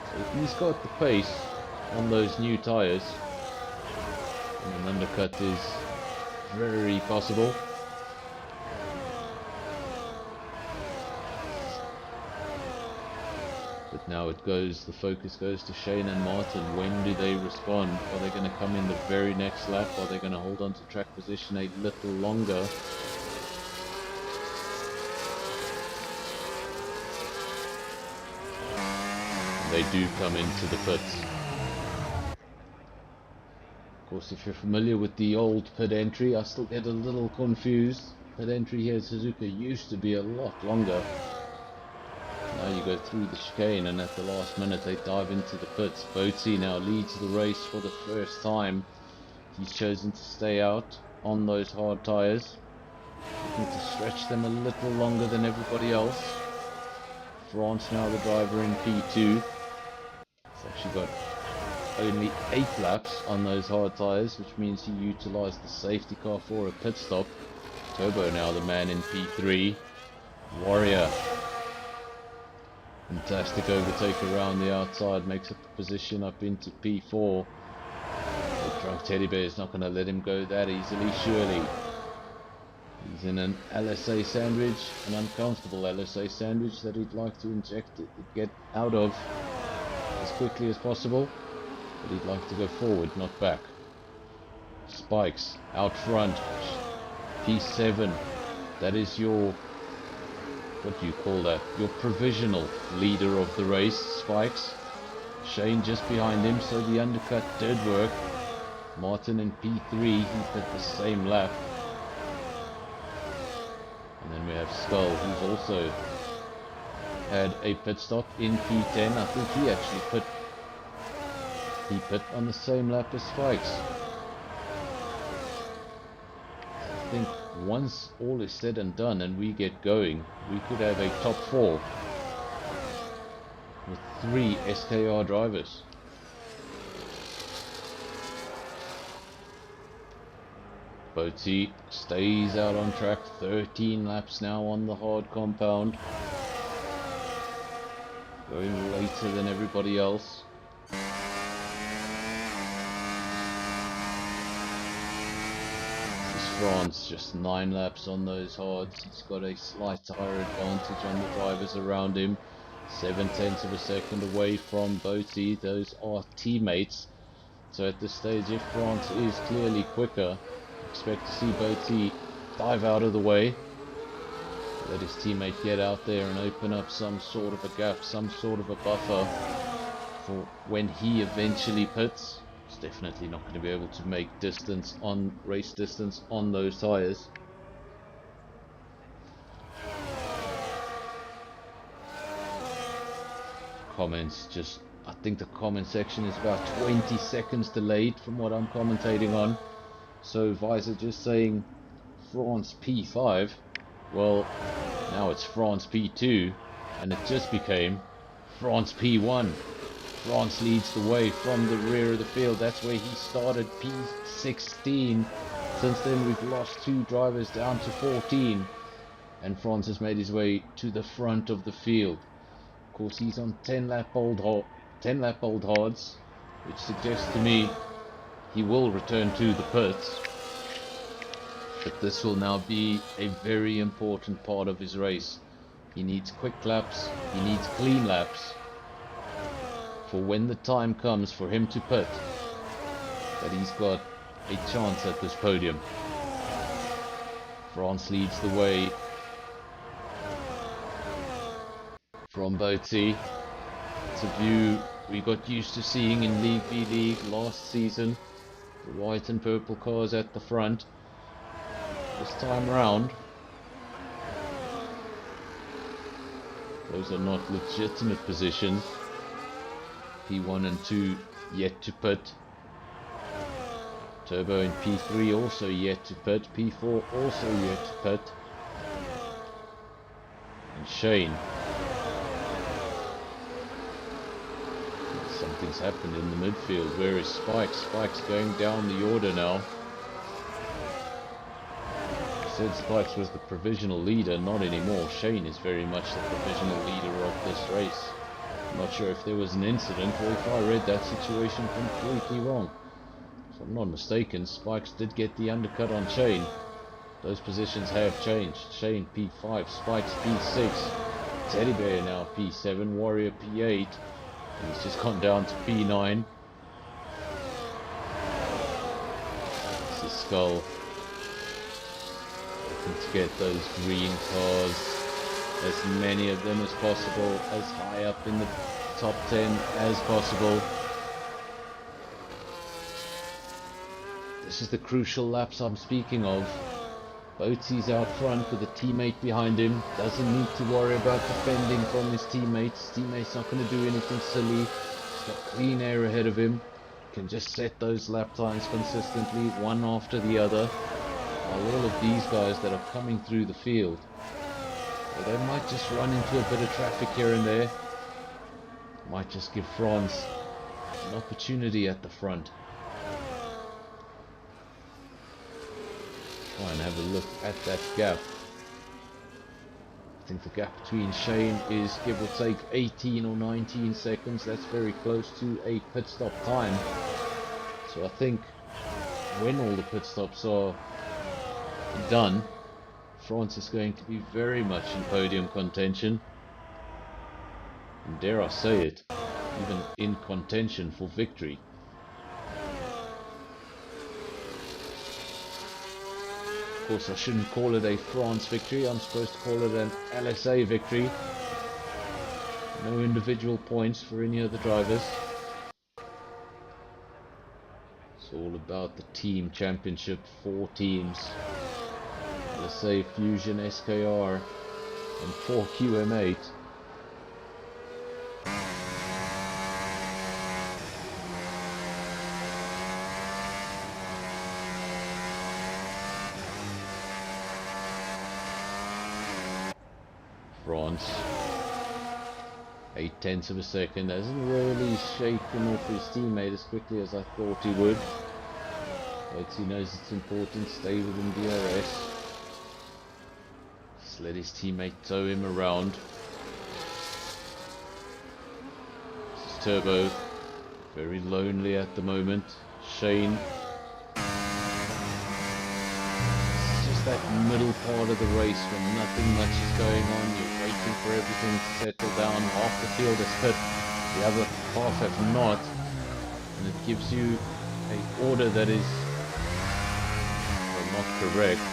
So he's got the pace on those new tyres. And an undercut is very possible. But now the focus goes to Shane and Martin. When do they respond? Are they going to come in the very next lap? Are they going to hold on to track position a little longer? They do come into the pits. Of course, if you're familiar with the old pit entry, I still get a little confused. Pit entry here at Suzuka used to be a lot longer. Now you go through the chicane and at the last minute they dive into the pits. Boatsy now leads the race for the first time. He's chosen to stay out on those hard tyres, looking to stretch them a little longer than everybody else. France now the driver in P2. He's actually got only 8 laps on those hard tyres, which means he utilised the safety car for a pit stop. Turbo now the man in P3. Warrior. Fantastic overtake around the outside, makes up a position up into P4. The drunk teddy bear is not going to let him go that easily, surely. He's in an LSA sandwich, an uncomfortable LSA sandwich that he'd like to get out of as quickly as possible. But he'd like to go forward, not back. Spikes out front, P7. That is your, what do you call that? Your provisional leader of the race, Spikes. Shane just behind him, so the undercut did work. Martin in P3, he did the same lap. And then we have Skull, who's also had a pit stop in P10. I think he actually pit on the same lap as Spikes. I think once all is said and done and we get going, we could have a top 4 with 3 SKR drivers. Boatsy stays out on track, 13 laps now on the hard compound. Going later than everybody else. France just 9 laps on those hards. He's got a slight tyre advantage on the drivers around him. 0.7 of a second away from Boatsy. Those are teammates. So at this stage, if France is clearly quicker, expect to see Boatsy dive out of the way. Let his teammate get out there and open up some sort of a gap, some sort of a buffer for when he eventually pits. He's definitely not going to be able to make race distance on those tyres. Comments I think the comment section is about 20 seconds delayed from what I'm commentating on. So Visor just saying France P5. Well, now it's France P2, and it just became France P1. France leads the way from the rear of the field. That's where he started, P16. Since then we've lost 2 drivers down to 14. And France has made his way to the front of the field. Of course, he's on 10 lap old hards. which suggests to me he will return to the pits. But this will now be a very important part of his race. He needs quick laps, he needs clean laps, for when the time comes for him to pit, that he's got a chance at this podium. France leads the way from Boatsy. It's a view we got used to seeing in League v League last season. The white and purple cars at the front. This time round, those are not legitimate positions. P1 and 2 yet to pit. Turbo in P3 also yet to pit. P4 also yet to pit. And Shane. Something's happened in the midfield. Where is Spikes? Spikes going down the order now. I said Spikes was the provisional leader, not anymore. Shane is very much the provisional leader of this race. I'm not sure if there was an incident or if I read that situation completely wrong. If I'm not mistaken, Spikes did get the undercut on Shane. Those positions have changed. Shane P5, Spikes P6, Teddy Bear now P7, Warrior P8, and he's just gone down to P9. This is Skull looking to get those green cars, as many of them as possible, as high up in the top 10 as possible. This is the crucial laps I'm speaking of. Boatsy's out front with a teammate behind him. Doesn't need to worry about defending from his teammates. His teammate's not going to do anything silly. He's got clean air ahead of him. Can just set those lap times consistently, one after the other. While all of these guys that are coming through the field, well, they might just run into a bit of traffic here and there. Might just give France an opportunity at the front. Try and have a look at that gap. I think the gap between Shane is give or take 18 or 19 seconds. That's very close to a pit stop time. So I think when all the pit stops are done, France is going to be very much in podium contention. And dare I say it, even in contention for victory. Of course, I shouldn't call it a France victory. I'm supposed to call it an LSA victory. No individual points for any of the drivers. It's all about the team championship, 4 teams. LSA, Fusion, SKR, and 4 QM8. France, 0.8 of a second, hasn't really shaken off his teammate as quickly as I thought he would. But he knows it's important, stay within DRS. Just let his teammate tow him around. This is Turbo, very lonely at the moment. Shane. That middle part of the race when nothing much is going on, you're waiting for everything to settle down. Half the field has pit, the other half have not, and it gives you an order that is, well, not correct.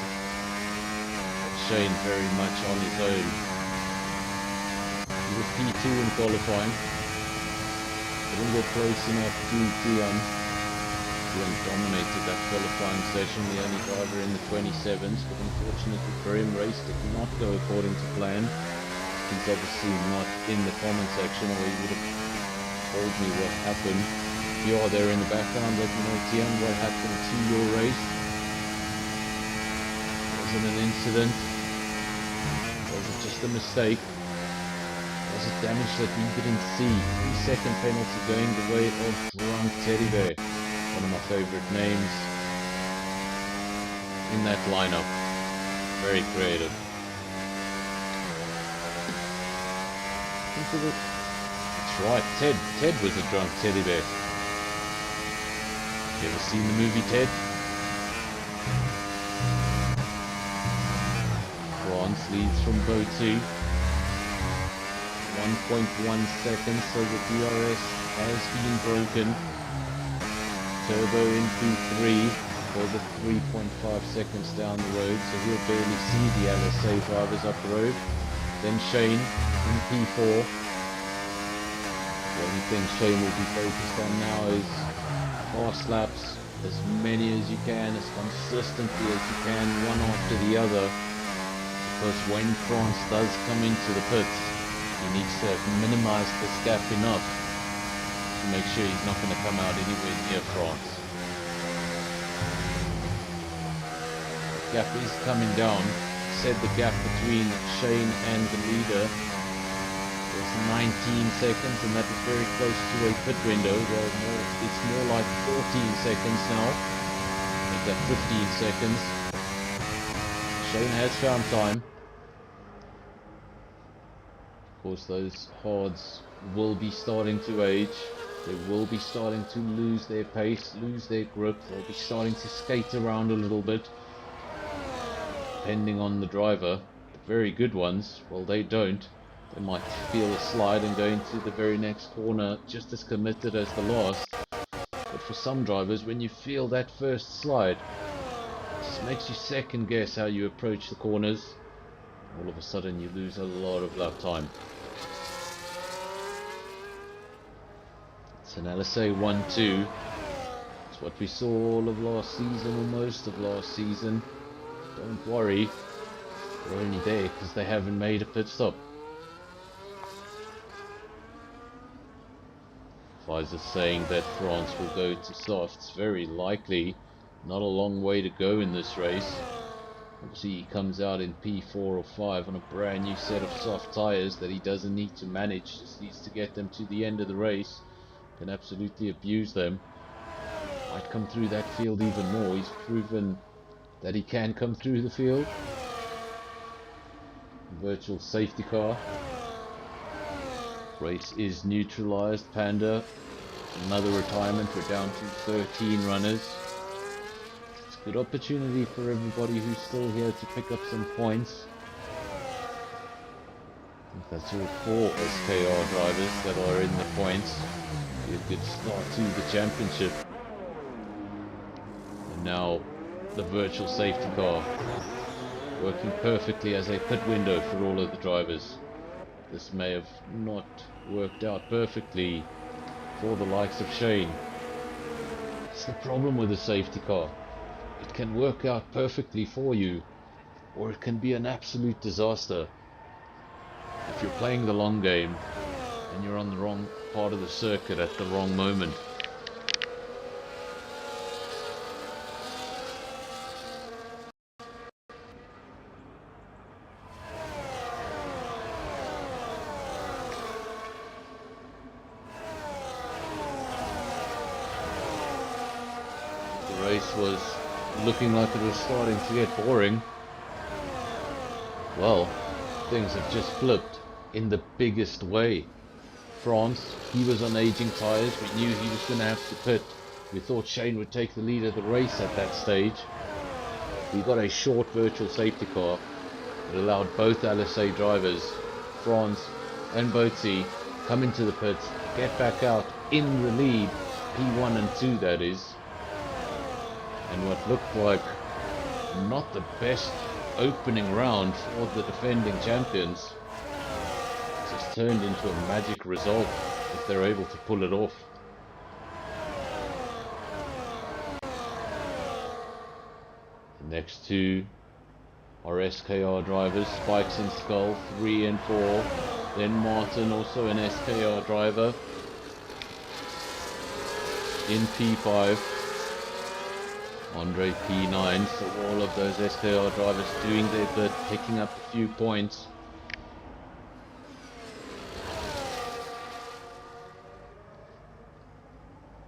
But Shane very much on his own. He was P2 in qualifying, didn't get close enough to Dion. Dominated that qualifying session, the only driver in the 27s, but unfortunately for him, race did not go according to plan. He's obviously not in the comment section, or he would have told me what happened. If you are there in the background, let me know, Tian, what happened to your race. Was it an incident? Was it just a mistake? Was it damage that we didn't see? 3-second penalty going the way of Drunk Teddy Bear. One of my favorite names in that lineup. Very creative. Think of it. That's right, Ted was a drunk teddy bear. You ever seen the movie Ted? France leads from Botu. 1.1 seconds, so the DRS has been broken. Turbo in P3 for the 3.5 seconds down the road, so he'll barely see the LSA drivers up the road. Then Shane in P4. The only thing Shane will be focused on now is fast laps, as many as you can, as consistently as you can, one after the other, because when France does come into the pits, he needs to minimize this gap enough to make sure he's not going to come out anywhere near France. Gap is coming down. Said the gap between Shane and the leader was 19 seconds, and that was very close to a pit window. Well, it's more like 14 seconds now. Make that 15 seconds. Shane has found time. Of course, those hards will be starting to age. They will be starting to lose their pace, lose their grip. They'll be starting to skate around a little bit, depending on the driver. The very good ones, well, they don't. They might feel a slide and go into the very next corner just as committed as the last. But for some drivers, when you feel that first slide, it just makes you second guess how you approach the corners. All of a sudden you lose a lot of lap time. It's an LSA 1-2. It's what we saw all of last season, or most of last season. Don't worry, they're only there because they haven't made a pit stop. Pfizer's saying that France will go to softs. Very likely. Not a long way to go in this race. Obviously he comes out in P4 or 5 on a brand new set of soft tyres that he doesn't need to manage, just needs to get them to the end of the race. Can absolutely abuse them. Might come through that field even more. He's proven that he can come through the field. Virtual safety car. Race is neutralized. Panda, another retirement. We're down to 13 runners. It's a good opportunity for everybody who's still here to pick up some points. I think that's all 4 SKR drivers that are in the points. Be a good start to the championship. And now the virtual safety car, working perfectly as a pit window for all of the drivers. This may have not worked out perfectly for the likes of Shane. It's the problem with a safety car. It can work out perfectly for you, or it can be an absolute disaster. If you're playing the long game and you're on the wrong part of the circuit at the wrong moment. The race was looking like it was starting to get boring. Well, things have just flipped in the biggest way. France, he was on aging tyres. We knew he was going to have to pit. We thought Shane would take the lead of the race at that stage. We got a short virtual safety car that allowed both LSA drivers, France and Botsy, come into the pits, get back out in the lead, P1 and 2 that is. And what looked like not the best opening round for the defending champions just turned into a magic result if they're able to pull it off. The next two are SKR drivers, Spikes and Skull, 3 and 4. Then Martin, also an SKR driver, in P5. Andre P9, so all of those SKR drivers doing their bit, picking up a few points.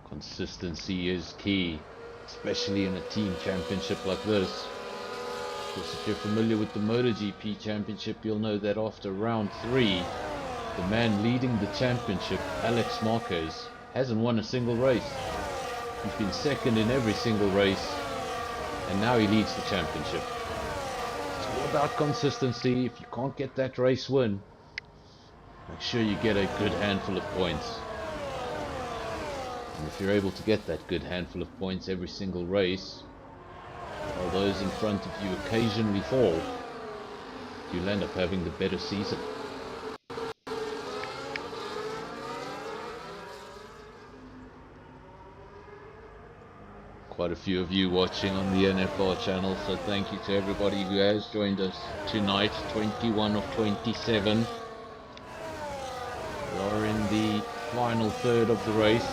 Consistency is key, especially in a team championship like this. Of course, if you're familiar with the MotoGP championship, you'll know that after round 3, the man leading the championship, Alex Marquez, hasn't won a single race. He's been second in every single race, and now he leads the championship. It's all about consistency. If you can't get that race win, make sure you get a good handful of points. And if you're able to get that good handful of points every single race, while those in front of you occasionally fall, you'll end up having the better season. Quite a few of you watching on the NFR channel, so thank you to everybody who has joined us tonight. 21 of 27. We are in the final third of the race.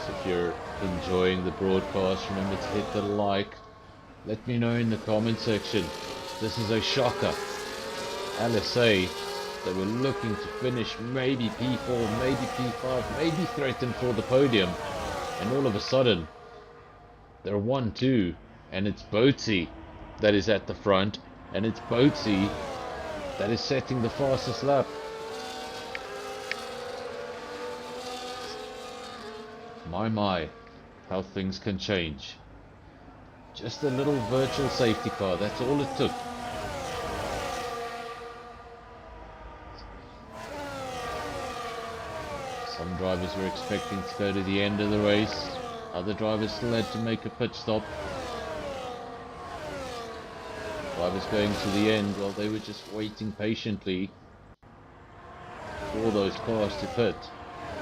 So if you're enjoying the broadcast, remember to hit the like. Let me know in the comment section. This is a shocker. LSA, they were looking to finish maybe P4, maybe P5, maybe threaten for the podium, and all of a sudden they're 1-2, and it's Boatsy that is at the front, and it's Boatsy that is setting the fastest lap. My, how things can change. Just a little virtual safety car, that's all it took. Some drivers were expecting to go to the end of the race, other drivers still had to make a pit stop. Drivers going to the end while they were just waiting patiently for those cars to pit.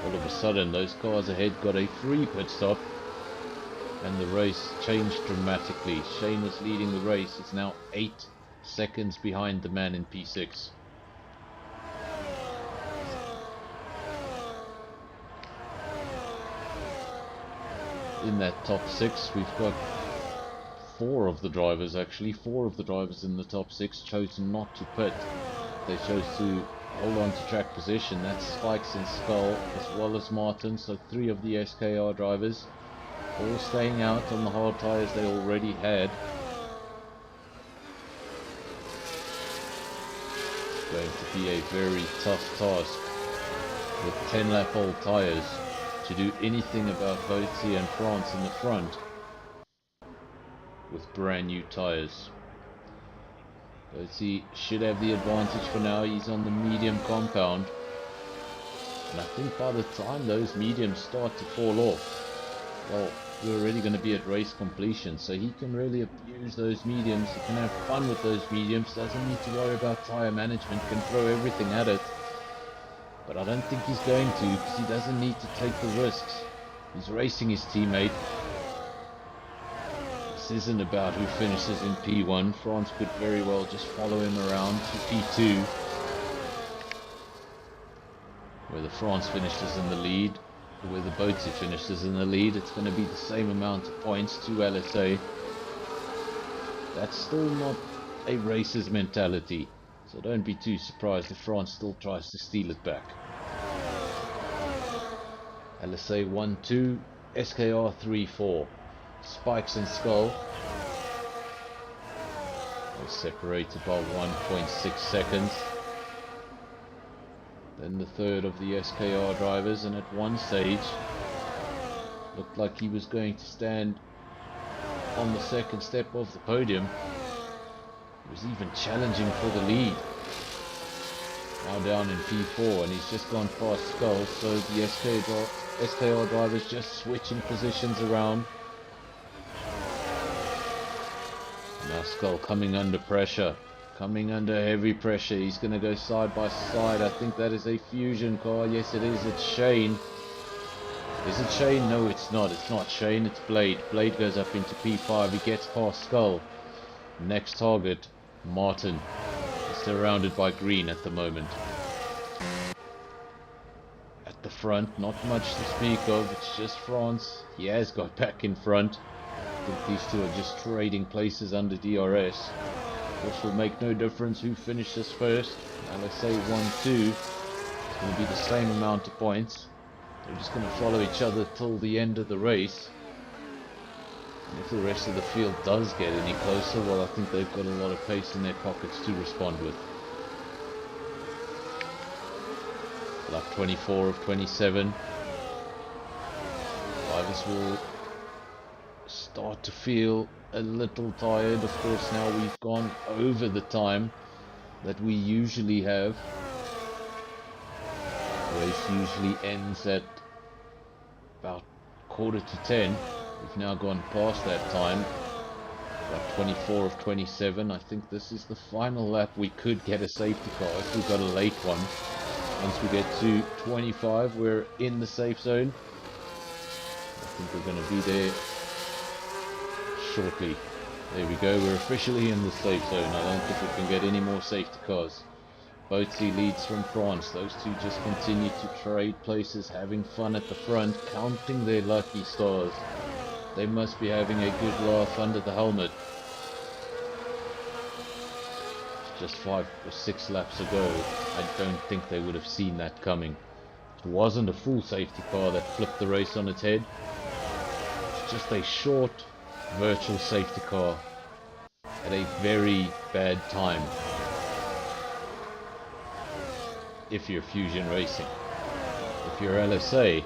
All of a sudden those cars ahead got a free pit stop and the race changed dramatically. Shane was leading the race, he's now 8 seconds behind the man in P6. In that top 6 we've got 4 of the drivers in the top 6 chose not to pit. They chose to hold on to track position. That's Spikes and Skull as well as Martin, so 3 of the SKR drivers all staying out on the hard tyres they already had. It's going to be a very tough task with 10 lap old tyres to do anything about Boatsy and France in the front with brand new tyres. Boatsy should have the advantage for now. He's on the medium compound, and I think by the time those mediums start to fall off, well, we're already going to be at race completion, so he can really abuse those mediums. He can have fun with those mediums, doesn't need to worry about tyre management, can throw everything at it. But I don't think he's going to, because he doesn't need to take the risks. He's racing his teammate. This isn't about who finishes in P1. France could very well just follow him around to P2, whether France finishes in the lead or whether Boatsy finishes in the lead. It's going to be the same amount of points to LSA. That's still not a racer's mentality, so don't be too surprised if France still tries to steal it back. LSA 1-2, SKR 3-4. Spikes and Skull are separated by 1.6 seconds. Then the third of the SKR drivers, and at one stage looked like he was going to stand on the second step of the podium. He was even challenging for the lead. Now down in P4, and he's just gone past Skull, so the SKR drivers just switching positions around. Now Skull coming under pressure, coming under heavy pressure. He's going to go side by side. I think that is a Fusion car. Yes it is, it's Shane. Is it Shane? No, it's not. It's not Shane, it's Blade. Blade goes up into P5, he gets past Skull. Next target, Martin. He's surrounded by green at the moment. At the front, not much to speak of, it's just France. He has got back in front. I think these two are just trading places under DRS, which will make no difference who finishes first. Now let's say 1-2, it's going to be the same amount of points. They're just going to follow each other till the end of the race. If the rest of the field does get any closer, well, I think they've got a lot of pace in their pockets to respond with. Lap 24 of 27. Drivers will start to feel a little tired. Of course, now we've gone over the time that we usually have. The race usually ends at about 9:45. We've now gone past that time. Lap 24 of 27. I think this is the final lap we could get a safety car if we got a late one. Once we get to 25, we're in the safe zone. I think we're going to be there shortly. There we go, we're officially in the safe zone. I don't think we can get any more safety cars. Boatsy leads from France. Those two just continue to trade places, having fun at the front, counting their lucky stars. They must be having a good laugh under the helmet. Just 5 or 6 laps ago, I don't think they would have seen that coming. It wasn't a full safety car that flipped the race on its head. It's just a short virtual safety car at a very bad time. If you're Fusion Racing. If you're LSA,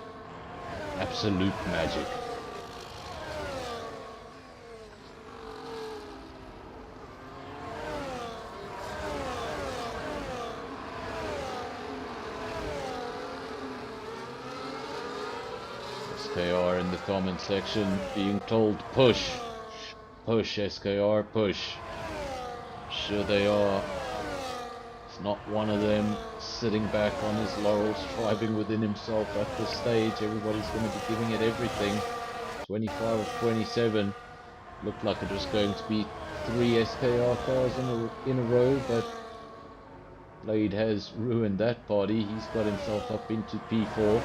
absolute magic. SKR in the comment section being told push. Push, SKR, push. Sure they are. It's not one of them sitting back on his laurels, striving within himself at this stage. Everybody's going to be giving it everything. 25 of 27. Looked like it was going to be 3 SKR cars in a row, but Blade has ruined that party. He's got himself up into P4.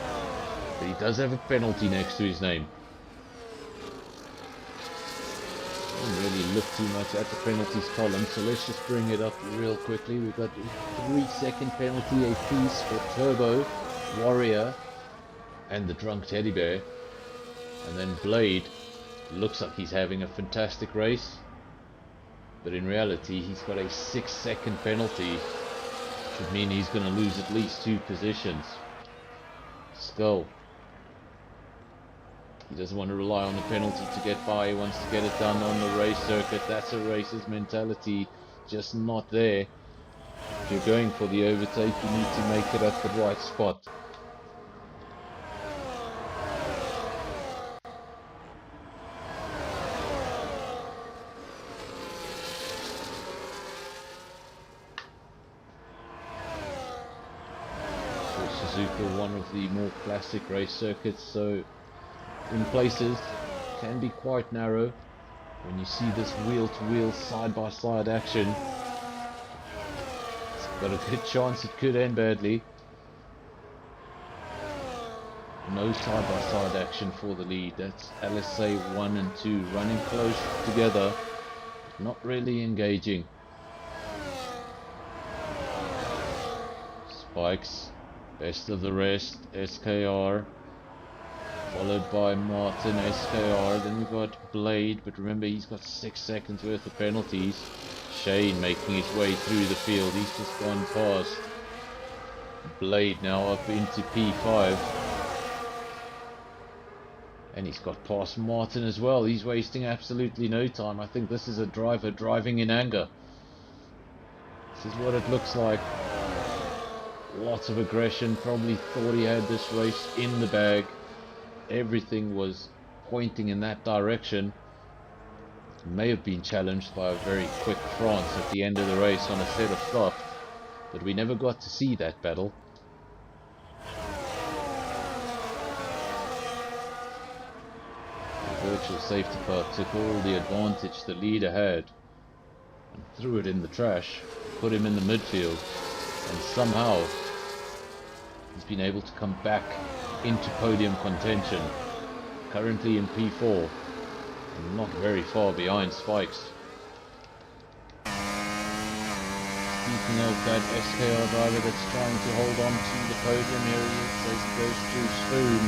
But he does have a penalty next to his name. Didn't really look too much at the penalties column, so let's just bring it up real quickly. We've got a 3-second penalty apiece for Turbo, Warrior, and the Drunk Teddy Bear. And then Blade looks like he's having a fantastic race, but in reality he's got a 6-second penalty, which would mean he's going to lose at least 2 positions. Skull. He doesn't want to rely on the penalty to get by. He wants to get it done on the race circuit. That's a racer's mentality, just not there. If you're going for the overtake, you need to make it at the right spot. For Suzuka, one of the more classic race circuits, so in places can be quite narrow. When you see this wheel-to-wheel, side-by-side action, it's got a good chance it could end badly. No side-by-side action for the lead. That's LSA 1 and 2 running close together, not really engaging. Spikes, best of the rest, SKR. Followed by Martin, SKR, then we've got Blade, but remember he's got 6 seconds worth of penalties. Shane making his way through the field, he's just gone past. Blade now up into P5. And he's got past Martin as well, he's wasting absolutely no time. I think this is a driver driving in anger. This is what it looks like. Lots of aggression, probably thought he had this race in the bag. Everything was pointing in that direction. May have been challenged by a very quick France at the end of the race on a set of softs, but we never got to see that battle. The virtual safety car took all the advantage the leader had and threw it in the trash, put him in the midfield, and somehow he's been able to come back into podium contention, currently in P4, and not very far behind Spikes. Speaking of that SKR driver that's trying to hold on to the podium, here he is as he goes through Spoon.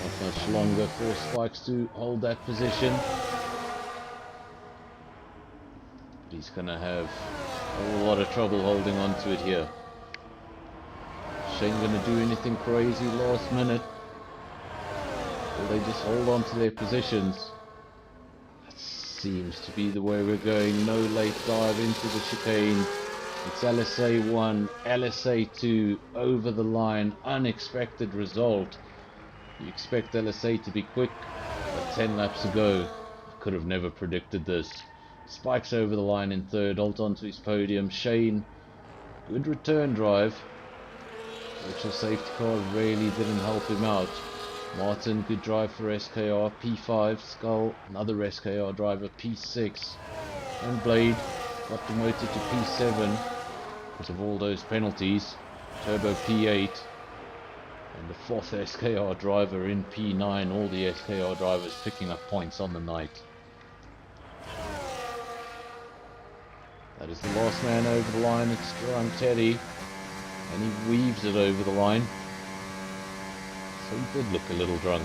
Off much longer for Spikes to hold that position. But he's going to have a lot of trouble holding on to it here. Shane going to do anything crazy last minute? Will they just hold on to their positions? That seems to be the way we're going. No late dive into the chicane. It's LSA 1, LSA 2, over the line, unexpected result. You expect LSA to be quick, but 10 laps ago, I could have never predicted this. Spikes over the line in third, hold on to his podium. Shane, good return drive. Virtual safety car really didn't help him out. Martin, good drive for SKR, P5, Skull, another SKR driver, P6. And Blade got demoted to P7 because of all those penalties. Turbo P8. And the fourth SKR driver in P9, all the SKR drivers picking up points on the night. That is the last man over the line, it's Drunk Teddy. And he weaves it over the line. So he did look a little drunk.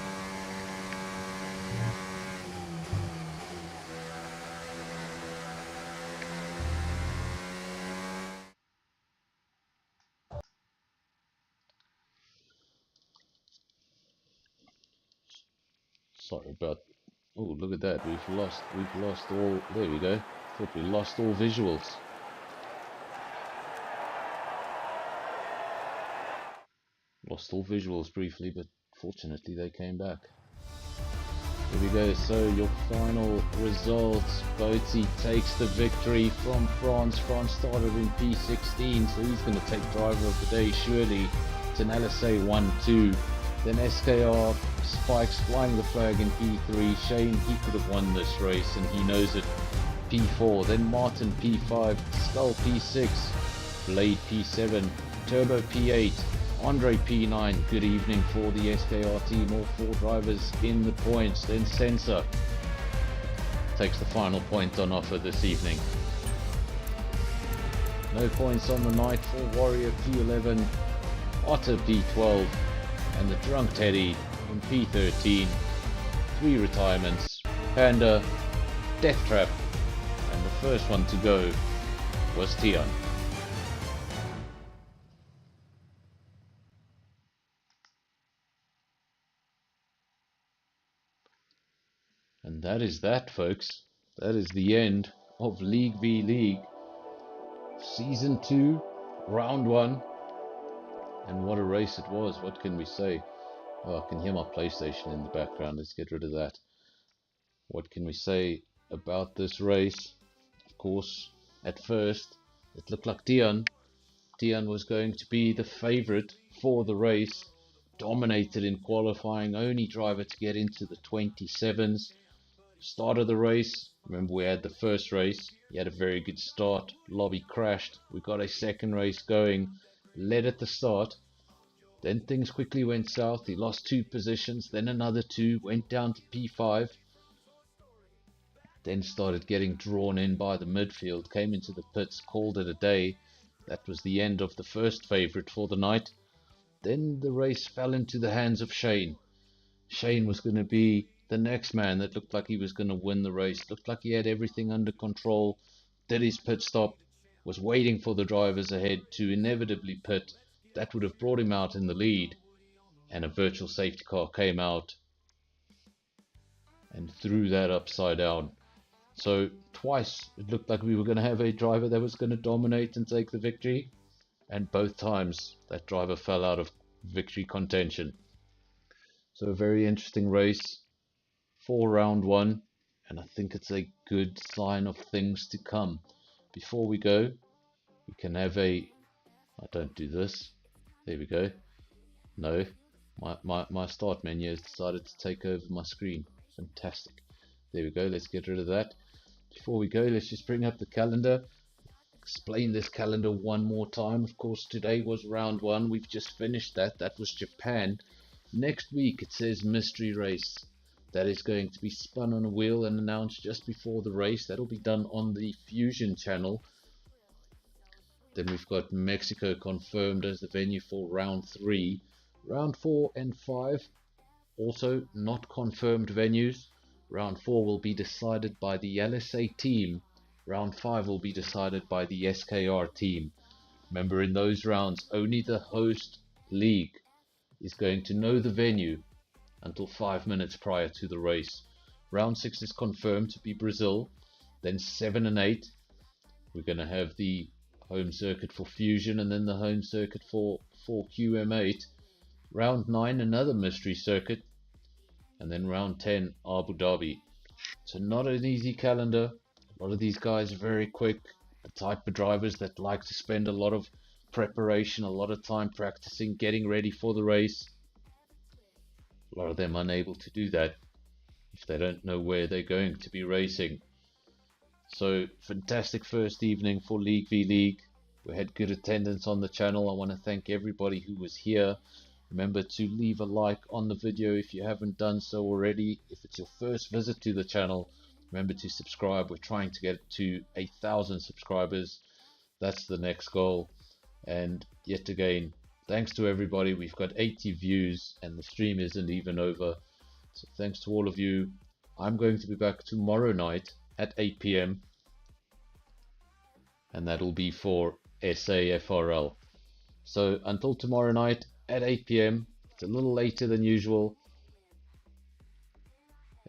Sorry about... Oh, look at that. We've lost all... There we go. Thought we lost all visuals. Lost all visuals briefly, but fortunately they came back. Here we go, so your final results. Boaty takes the victory from France. France started in P16, so he's going to take driver of the day surely. It's an LSA 1-2. Then SKR, Spikes flying the flag in P3. Shane, he could have won this race and he knows it. P4, then Martin P5, Skull P6, Blade P7, Turbo P8, Andre P9. Good evening for the SKR team, all four drivers in the points. Then Sensor takes the final point on offer this evening. No points on the night for Warrior P11, Otter P12, and the Drunk Teddy in P13. 3 retirements, Panda, Death Trap, and the first one to go was Tian. And that is that, folks. That is the end of League v League. Season 2, Round 1. And what a race it was, what can we say? Oh, I can hear my PlayStation in the background, let's get rid of that. What can we say about this race? Of course, at first, it looked like Tian was going to be the favorite for the race. Dominated in qualifying, only driver to get into the 27s. Start of the race, remember we had the first race, he had a very good start, lobby crashed, we got a second race going, led at the start, then things quickly went south, he lost 2 positions, then another 2, went down to P5, then started getting drawn in by the midfield, came into the pits, called it a day. That was the end of the first favourite for the night. Then the race fell into the hands of Shane. Shane was going to be the next man that looked like he was going to win the race, looked like he had everything under control, did his pit stop, was waiting for the drivers ahead to inevitably pit. That would have brought him out in the lead, and a virtual safety car came out and threw that upside down. So twice it looked like we were going to have a driver that was going to dominate and take the victory, and both times that driver fell out of victory contention. So a very interesting race for round 1, and I think it's a good sign of things to come. Before we go, we can have a... I don't do this. There we go. No, my start menu has decided to take over my screen. Fantastic. There we go, let's get rid of that. Before we go, let's just bring up the calendar. Explain this calendar one more time. Of course, today was round 1. We've just finished that. That was Japan. Next week, it says mystery race. That is going to be spun on a wheel and announced just before the race. That'll be done on the Fusion channel. Then we've got Mexico confirmed as the venue for round 3. Round 4 and 5 Also, not confirmed venues. Round 4 will be decided by the LSA team. Round 5 will be decided by the SKR team. Remember, in those rounds, only the host league is going to know the venue until 5 minutes prior to the race. Round 6 is confirmed to be Brazil. Then 7 and 8, we're going to have the home circuit for Fusion, and then the home circuit for QM8. Round 9, another mystery circuit, and then round 10, Abu Dhabi. So not an easy calendar. A lot of these guys are very quick, the type of drivers that like to spend a lot of preparation, a lot of time practicing, getting ready for the race. A lot of them unable to do that if they don't know where they're going to be racing. So fantastic first evening for League v League. We had good attendance on the channel. I want to thank everybody who was here. Remember to leave a like on the video if you haven't done so already. If it's your first visit to the channel, remember to subscribe. We're trying to get to 1,000 subscribers. That's the next goal. And yet again, thanks to everybody. We've got 80 views and the stream isn't even over. So thanks to all of you. I'm going to be back tomorrow night at 8 PM. And that'll be for SAFRL. So until tomorrow night at 8 PM. It's a little later than usual.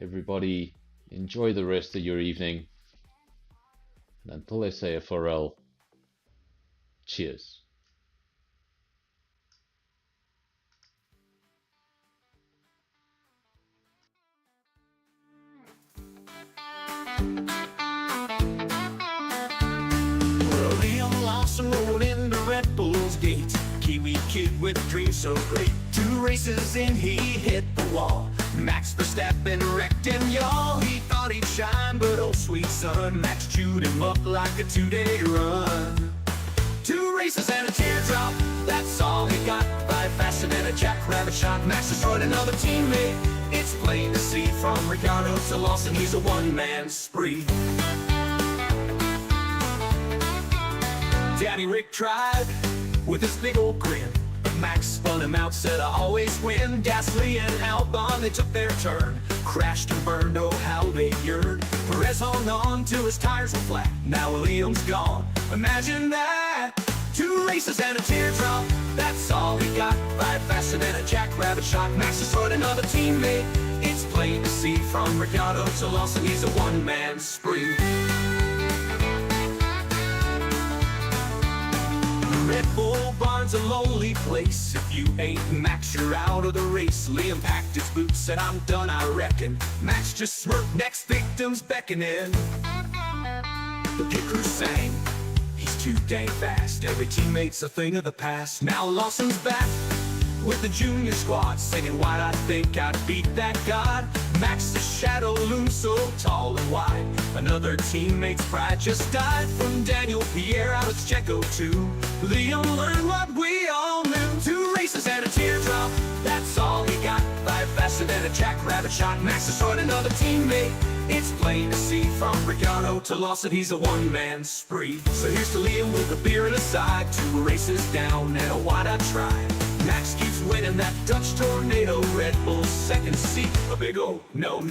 Everybody enjoy the rest of your evening. And until SAFRL, cheers. Liam Lawson rolled into Red Bull's gates. Kiwi kid with a dream so great. 2 races in, he hit the wall. Max Verstappen wrecked him, y'all. He thought he'd shine, but oh sweet son, Max chewed him up like a 2-day run. 2 races and a teardrop, that's all he got. 5 faster than a jackrabbit shot. Max destroyed another teammate. It's plain to see from Ricciardo to Lawson, he's a one-man spree. Daddy Rick tried with his big old grin, but Max spun him out, said I always win. Gasly and Albon, they took their turn, crashed and burned, oh how they yearned. Perez hung on till his tires were flat, now Liam's gone, imagine that. 2 races and a teardrop, that's all he got. 5 faster than a jackrabbit shot. Max destroyed another teammate. It's plain to see from Ricciardo to Lawson, he's a one-man spree. Red Bull barn's a lonely place. If you ain't Max, you're out of the race. Liam packed his boots, said I'm done, I reckon. Max just smirked, next victim's beckoning. The pit crew sang, he's too dang fast. Every teammate's a thing of the past. Now Lawson's back with the junior squad, singing why'd I think I'd beat that god. Max's shadow looms so tall and wide. Another teammate's pride just died. From Daniel Pierre out of Checo too. Liam learned what we all knew. 2 races and a teardrop, that's all he got. 5 faster than a jackrabbit shot. Max destroyed another teammate. It's plain to see from Ricciardo to Lawson, he's a one-man spree. So here's to Liam with a beer and a side. 2 races down and a why'd I try. Max keeps winning that Dutch tornado. Red Bull's second seat, a big oh no.